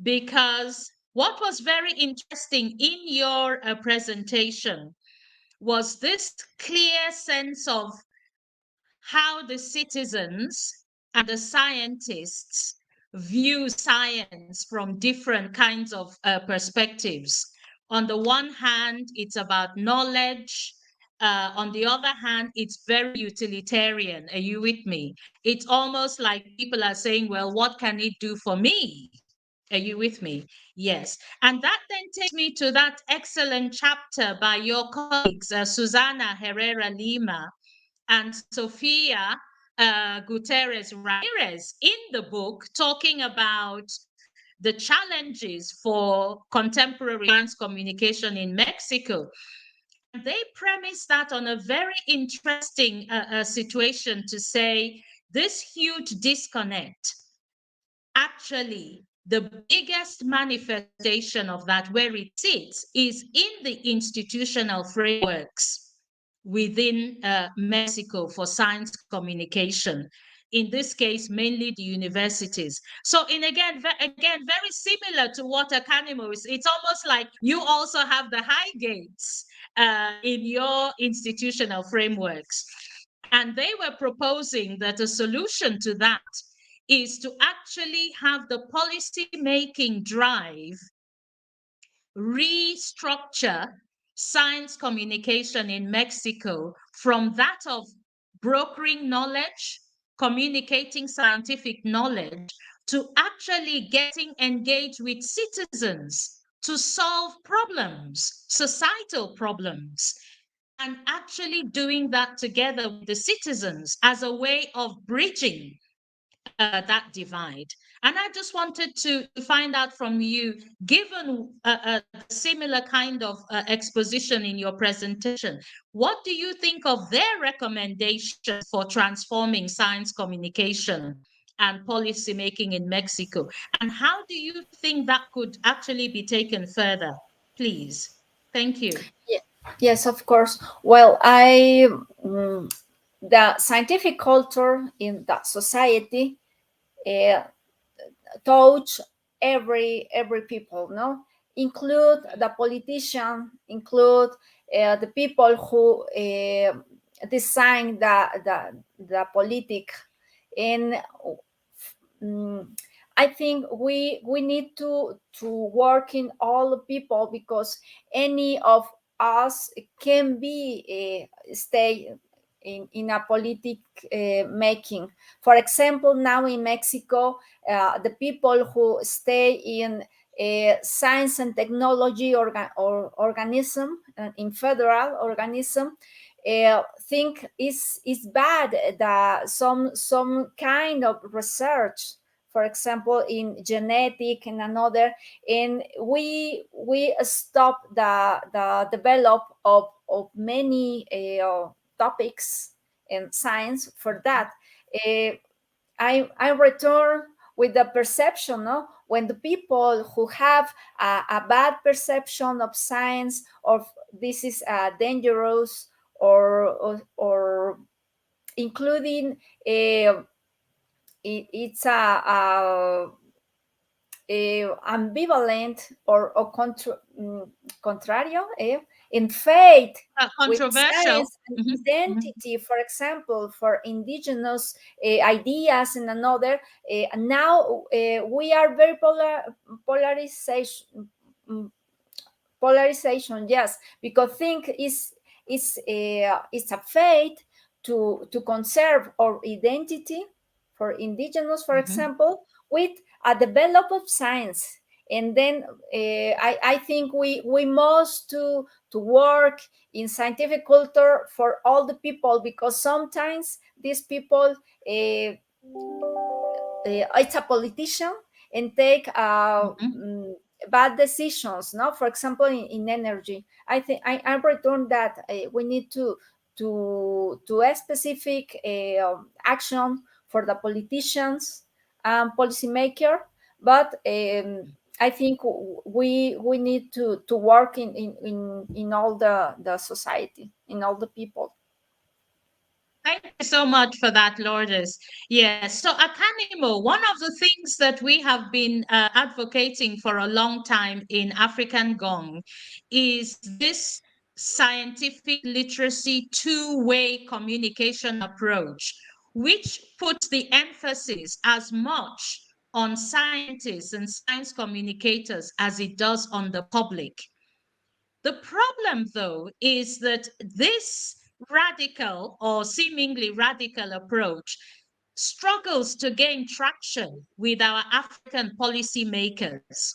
because what was very interesting in your presentation was this clear sense of how the citizens and the scientists view science from different kinds of perspectives. On the one hand, it's about knowledge. On the other hand, it's very utilitarian. Are you with me? It's almost like people are saying, well, what can it do for me? Are you with me? Yes. And that then takes me to that excellent chapter by your colleagues, Susana Herrera Lima and Sofia Gutierrez Ramirez, in the book, talking about the challenges for contemporary science communication in Mexico. And they premise that on a very interesting situation to say this huge disconnect, actually, the biggest manifestation of that, where it sits, is in the institutional frameworks within Mexico for science communication. In this case, mainly the universities. So, again, very similar to what Akanimo is. It's almost like you also have the high gates in your institutional frameworks. And they were proposing that a solution to that is to actually have the policy making drive restructure science communication in Mexico from that of brokering knowledge, communicating scientific knowledge, to actually getting engaged with citizens to solve problems, societal problems, and actually doing that together with the citizens as a way of bridging that divide. And I just wanted to find out from you, given a similar kind of exposition in your presentation, what do you think of their recommendations for transforming science communication and policy making in Mexico? And how do you think that could actually be taken further? Please. Thank you. Yeah. Yes, of course. Well, the scientific culture in the society uh, touch every people, no, include the politician, include the people who design the politic. And mm, I think we need to work in all people, because any of us can be stay in a politic making. For example, now in Mexico, the people who stay in science and technology organism, in federal organism, think is bad that some kind of research, for example in genetic and another, and we stop the develop of many topics in science for that. uh, I return with the perception, no, when the people who have a bad perception of science, of this is dangerous, or including it's a ambivalent or contrario, in faith with Controversial. science and Mhm, mhm, identity, for example, for indigenous ideas and another. Now we are very polarization, mm, polarization, yes, because think is a fate to conserve our identity for indigenous, for mhm. example, with a develop of science. And then I think we must to work in scientific culture for all the people, because sometimes these people it's a politician and take Mhm. bad decisions, no, for example in energy. I think I return that we need to a specific action for the politicians and policymaker. But I think we need to work in all the society, in all the people. Thank you so much for that, Lourdes. Yes. So, Akanimo, one of the things that we have been advocating for a long time in African GONG is this scientific literacy two-way communication approach, which puts the emphasis as much on scientists and science communicators as it does on the public. The problem, though, is that this radical or seemingly radical approach struggles to gain traction with our African policymakers.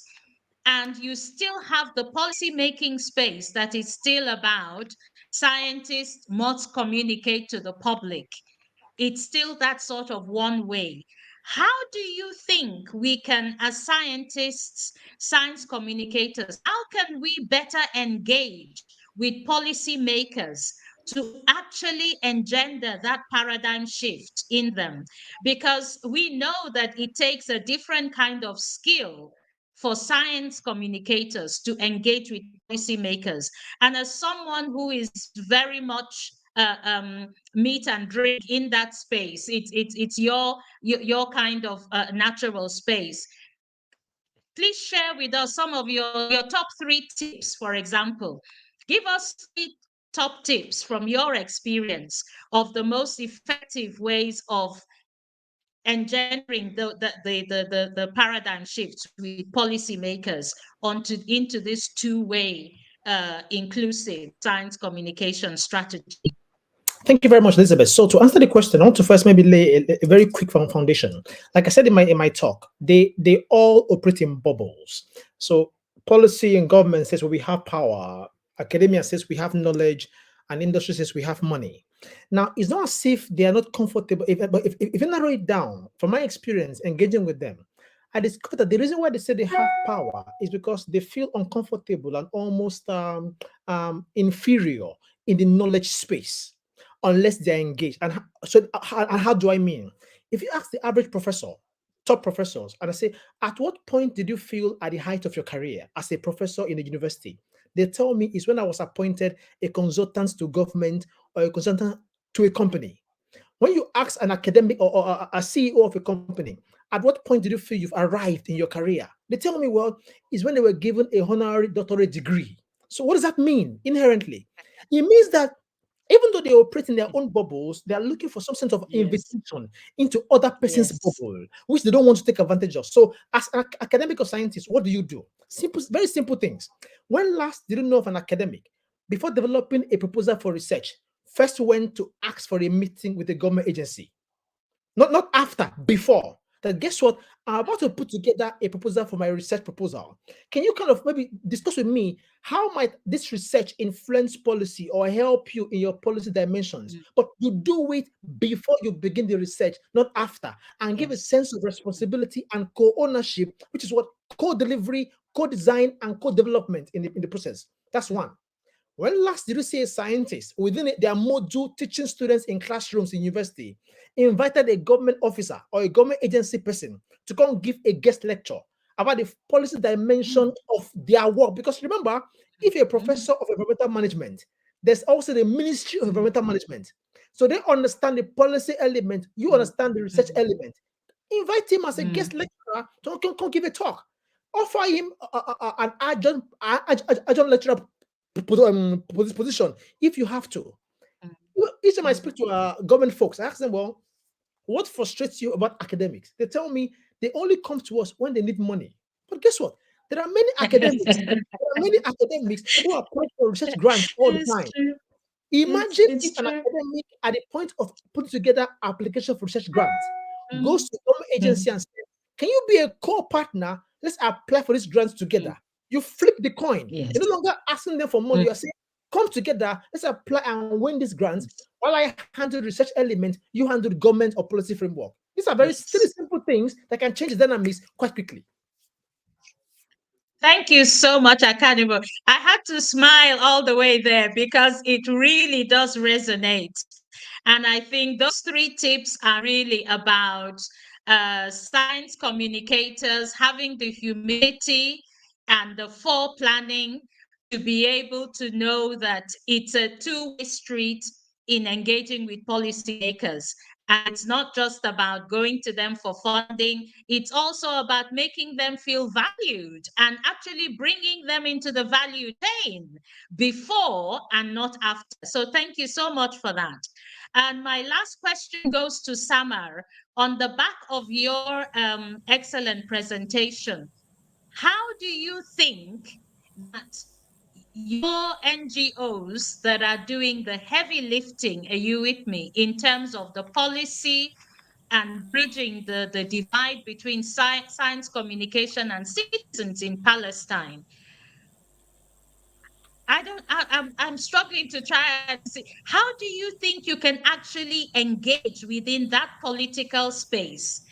And you still have the policy making space that is still about scientists must communicate to the public. It's still that sort of one way. How do you think we can, as scientists, science communicators, how can we better engage with policymakers to actually engender that paradigm shift in them? Because we know that it takes a different kind of skill for science communicators to engage with policymakers. And as someone who is very much meat and drink in that space, it's your kind of natural space. Please share with us some of your top 3 tips, for example. Give us 3 top tips from your experience of the most effective ways of engendering the paradigm shifts with policymakers into this two-way inclusive science communication strategy. Thank you very much, Elizabeth. So to answer the question, I want to first maybe lay a very quick foundation. Like I said in my talk, they all operate in bubbles. So policy and government says, well, we have power. Academia says we have knowledge, and industry says we have money. Now it's not as if they are not comfortable. If you narrow it down, from my experience engaging with them, I discovered that the reason why they say they have power is because they feel uncomfortable and almost inferior in the knowledge space unless they're engaged. And how do I mean? If you ask the average professor, top professors, and I say, at what point did you feel at the height of your career as a professor in a university? They tell me it's when I was appointed a consultant to government or a consultant to a company. When you ask an academic or a CEO of a company, at what point did you feel you've arrived in your career? They tell me, well, it's when they were given a honorary doctorate degree. So what does that mean inherently? It means that even though they operate in their own bubbles, they are looking for some sense of Yes. invitation into other person's Yes. bubble, which they don't want to take advantage of. So, as an academic or scientist, what do you do? Simple, very simple things. When last did you know of an academic before developing a proposal for research, first went to ask for a meeting with a government agency? Not after, before. That guess what? I'm about to put together a proposal for my research proposal. Can you kind of maybe discuss with me how might this research influence policy or help you in your policy dimensions? Mm. But you do it before you begin the research, not after, and give a Yes. sense of responsibility and co-ownership, which is what co-delivery, co-design, and co-development in the process. That's one. When last did you see a scientist within their module teaching students in classrooms in university invited a government officer or a government agency person to come give a guest lecture about the policy dimension of their work? Because remember, if you're a Mm. professor of environmental management, there's also the Ministry of Mm. Environmental Management. So they understand the policy element, you Mm. understand the research Mm. element. Invite him as a guest Mm. lecturer to come give a talk. Offer him an adjunct lecturer position if you have to. Mm. Each time I Mm. speak to government folks, I ask them, well, what frustrates you about academics? They tell me they only come to us when they need money. But guess what? There are many academics. There are many academics who apply for research grants all the It's time. true. Imagine if It's an true. academic at the point of putting together application for research grants goes Mm. to the government agency Mm. and says, can you be a co-partner? Let's apply for these grants Mm. together. You flip the coin. Yes. You're no longer asking them for money. Mm. You're saying, come together, let's apply and win these grants. While I handle the research element, you handle the government or policy framework. These are very three Yes. simple things that can change the dynamics quite quickly. Thank you so much, Academy. I had to smile all the way there because it really does resonate. And I think those 3 tips are really about science communicators having the humility and the foreplanning to be able to know that it's a two-way street in engaging with policymakers. And it's not just about going to them for funding, it's also about making them feel valued and actually bringing them into the value chain before and not after. So, thank you so much for that. And my last question goes to Samar. On the back of your excellent presentation, how do you think that your NGOs that are doing the heavy lifting, are you with me, in terms of the policy and bridging the divide between science communication and citizens in Palestine. I'm struggling to try and see, how do you think you can actually engage within that political space?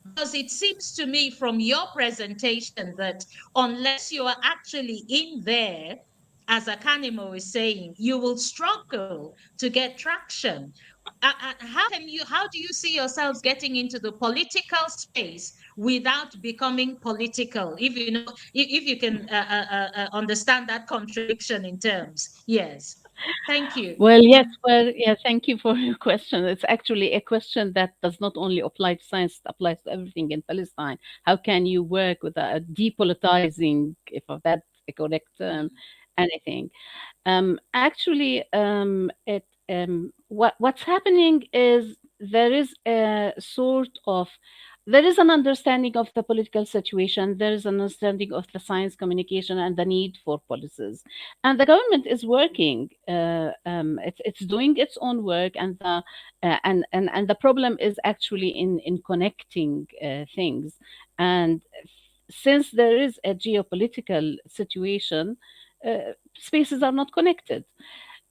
Because it seems to me from your presentation that unless you are actually in there, as Akanimo is saying, you will struggle to get traction. How do you see yourselves getting into the political space without becoming political? If you know, if you can understand that contradiction in terms, yes. Thank you. Well, yes, well, yeah, thank you for your question. It's actually a question that does not only apply to science, it applies to everything in Palestine. How can you work with a depoliticizing, if that's a correct term, anything? Actually, what's happening is there is a sort of there is an understanding of the political situation. There is an understanding of the science communication and the need for policies, and the government is working. It's doing its own work, and the problem is actually in connecting things. And since there is a geopolitical situation, spaces are not connected.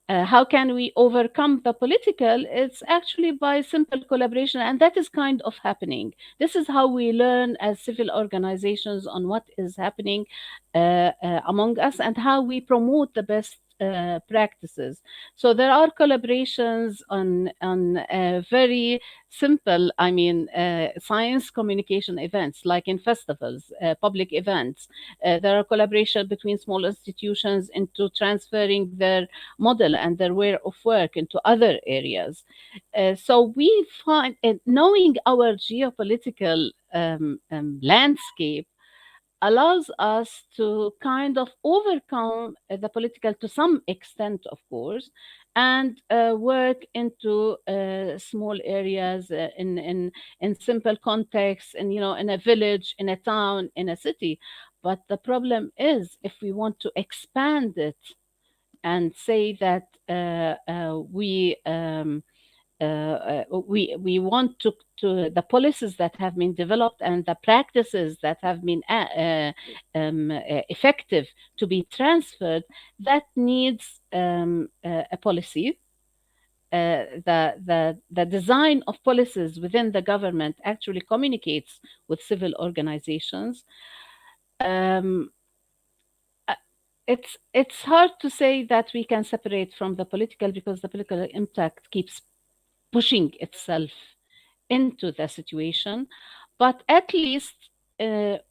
How can we overcome the political? It's actually by simple collaboration, and that is kind of happening. This is how we learn as civil organizations on what is happening among us and how we promote the best practices. So there are collaborations on very simple, I mean, science communication events, like in festivals, public events. There are collaboration between small institutions into transferring their model and their way of work into other areas. So we find, knowing our geopolitical landscape allows us to kind of overcome the political to some extent, of course, and work into small areas in simple contexts, and in a village, in a town, in a city. But the problem is, if we want to expand it and say that we want to the policies that have been developed and the practices that have been effective to be transferred, that needs a policy. The design of policies within the government actually communicates with civil organizations. Um, uh, it's hard to say that we can separate from the political, because the political impact keeps pushing itself into the situation. But at least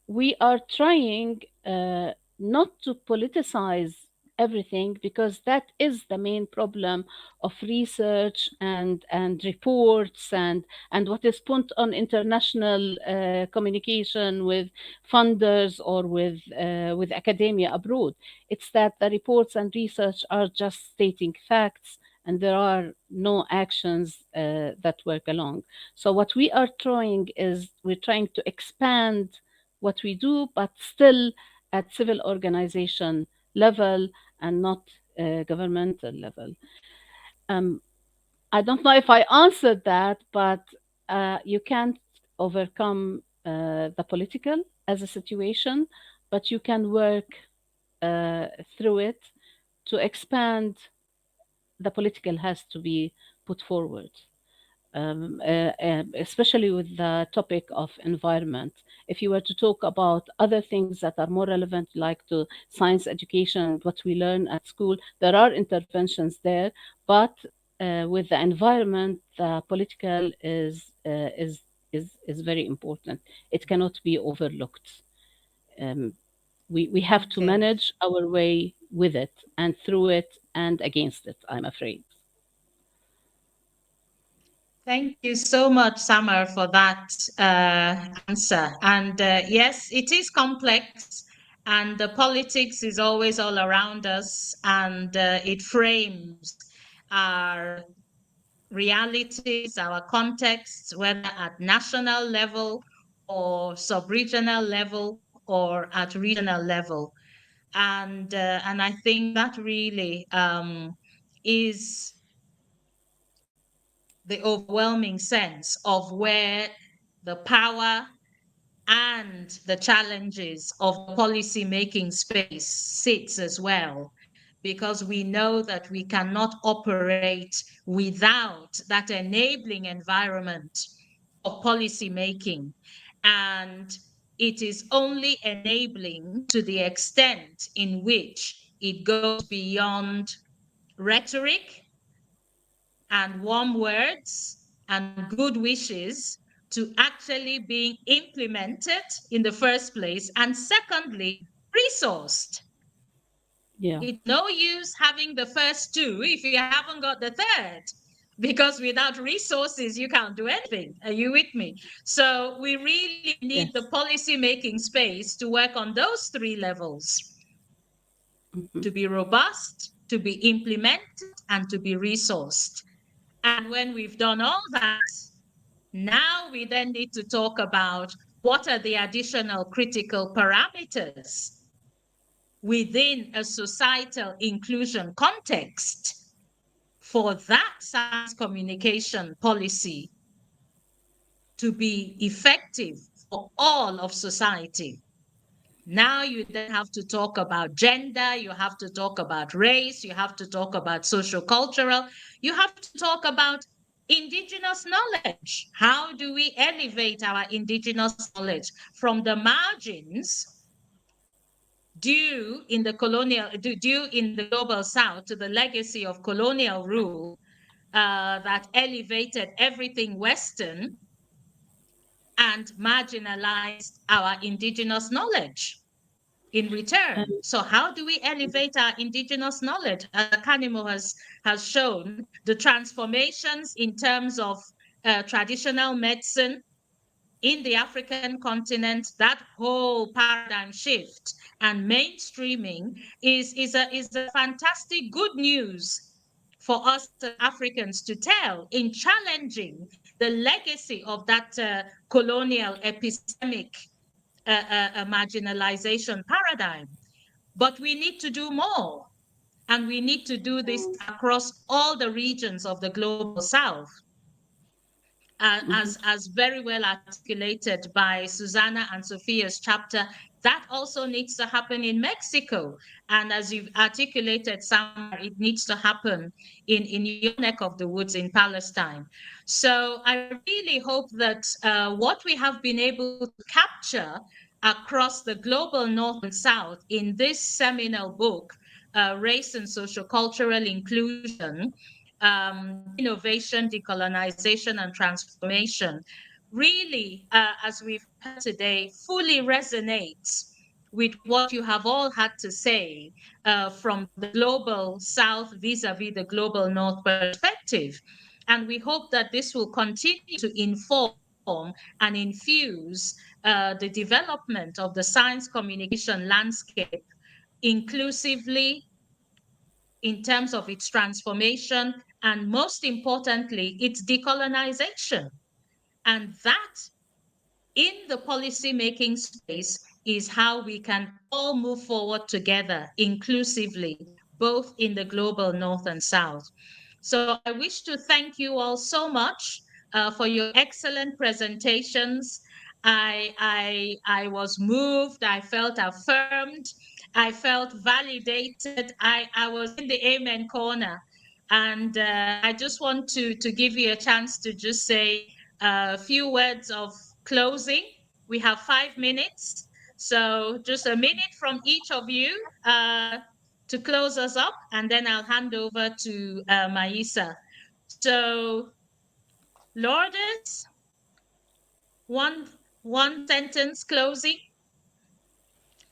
we are trying not to politicize everything, because that is the main problem of research and reports and what is put on international communication with funders or with academia abroad. It's that the reports and research are just stating facts, and there are no actions that work along. So what we are trying is, we're trying to expand what we do, but still at civil organization level and not governmental level. Um, I don't know if I answered that, but you can't overcome the political as a situation, but you can work uh, through it to expand. The political has to be put forward, especially with the topic of environment. If you were to talk about other things that are more relevant, like to science education, what we learn at school, there are interventions there. But with the environment, the political is very important. It cannot be overlooked. Um, we have to Okay. manage our way with it and through it and against it, I'm afraid. Thank you so much, Samar, for that answer. And yes, it is complex, and the politics is always all around us, and it frames our realities, our contexts, whether at national level or sub-regional level or at regional level. And I think that really is the overwhelming sense of where the power and the challenges of the policy making space sits as well, because we know that we cannot operate without that enabling environment of policy making. And it is only enabling to the extent in which it goes beyond rhetoric and warm words and good wishes to actually being implemented in the first place. And secondly, resourced. Yeah. It's no use having the first two if you haven't got the third, because without resources, you can't do anything. Are you with me? So we really need the Yes. policy making space to work on those three levels: Mhm. to be robust, to be implemented, and to be resourced. And when we've done all that, now we then need to talk about what are the additional critical parameters within a societal inclusion context for that science communication policy to be effective for all of society. Now you then have to talk about gender, you have to talk about race, you have to talk about social cultural, you have to talk about indigenous knowledge. How do we elevate our indigenous knowledge from the margins due in the global south to the legacy of colonial rule that elevated everything Western and marginalized our indigenous knowledge in return. Um, So how do we elevate our indigenous knowledge? As Kanimo has shown, the transformations in terms of traditional medicine in the African continent, that whole paradigm shift and mainstreaming is a fantastic good news for us as Africans to tell in challenging the legacy of that colonial epistemic marginalization paradigm. But we need to do more. And we need to do this across all the regions of the global south, mhm. as very well articulated by Susanna and Sophia's chapter. That also needs to happen in Mexico. And as you've articulated, Samar, it needs to happen in your neck of the woods in Palestine. So I really hope that what we have been able to capture across the global North and South in this seminal book, Race and Social Cultural Inclusion, innovation, decolonization, and transformation, really, as we've heard today, fully resonates with what you have all had to say from the global South vis-a-vis the global North perspective. And we hope that this will continue to inform and infuse the development of the science communication landscape inclusively, in terms of its transformation, and most importantly, its decolonization. And that in the policy making space is how we can all move forward together inclusively, both in the global North and South. So I wish to thank you all so much for your excellent presentations. I was moved, I felt affirmed, I felt validated. I was in the amen corner. And I just want to give you a chance to just say a few words of closing. We have 5 minutes. So just a minute from each of you to close us up, and then I'll hand over to Maisa. So, Lourdes, one one sentence closing.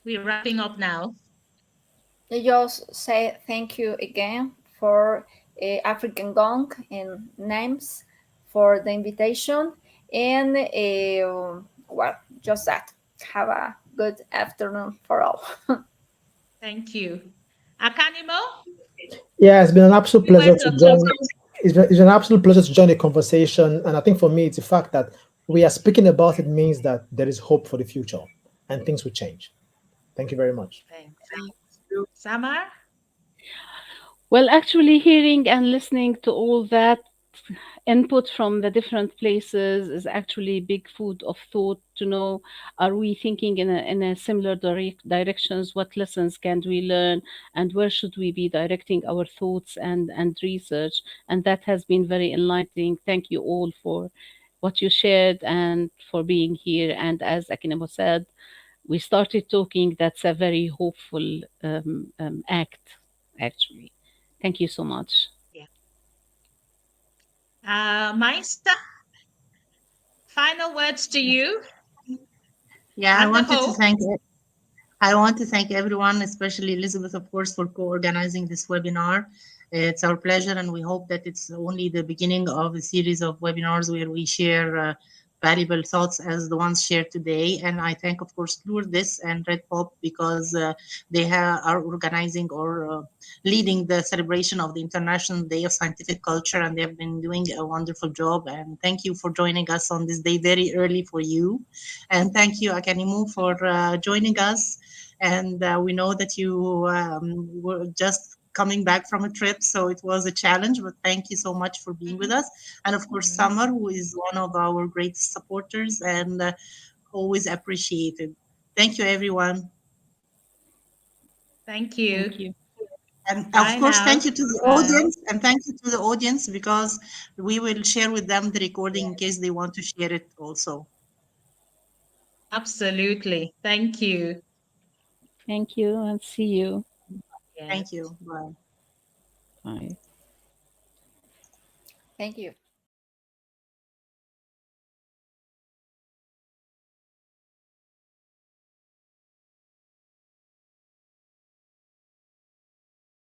We're wrapping up now. I just say thank you again for African Gong and Names for the invitation. And well, just that. Have a good afternoon for all. Thank you. Akanimo, Yeah, it's been an absolute few pleasure words to of join. closing. It's been an absolute pleasure to join the conversation. And I think for me, it's the fact that we are speaking about it means that there is hope for the future and things will change. Thank you very much. Thanks. Samar? Well, actually, hearing and listening to all that, input from the different places is actually big food of thought to know, are we thinking in a similar directions, what lessons can we learn, and where should we be directing our thoughts and research. And that has been very enlightening. Thank you all for what you shared and for being here. And as Akinemo said, we started talking. That's a very hopeful act, actually. Thank you so much. Yeah. Maisa, final words to you Yeah, and the hope. I want to thank everyone, especially Elizabeth, of course, for co-organizing this webinar. It's our pleasure, and we hope that it's only the beginning of a series of webinars where we share valuable thoughts as the ones shared today. And I thank, of course, Lourdes and Red Pop because they are organizing or leading the celebration of the International Day of Scientific Culture, and they have been doing a wonderful job. And thank you for joining us on this day very early for you. And thank you, Akanimu, for joining us. And we know that you were just coming back from a trip, so it was a challenge, but thank you so much for being with us. And of course, Summer, who is one of our greatest supporters and always appreciated. Thank you, everyone. Thank you. Thank you. And of Bye course, now. thank you to the audience, and thank you to the audience because we will share with them the recording in case they want to share it also. Absolutely. Thank you. Thank you and see you. Yes. Thank you. Bye. Bye. Thank you.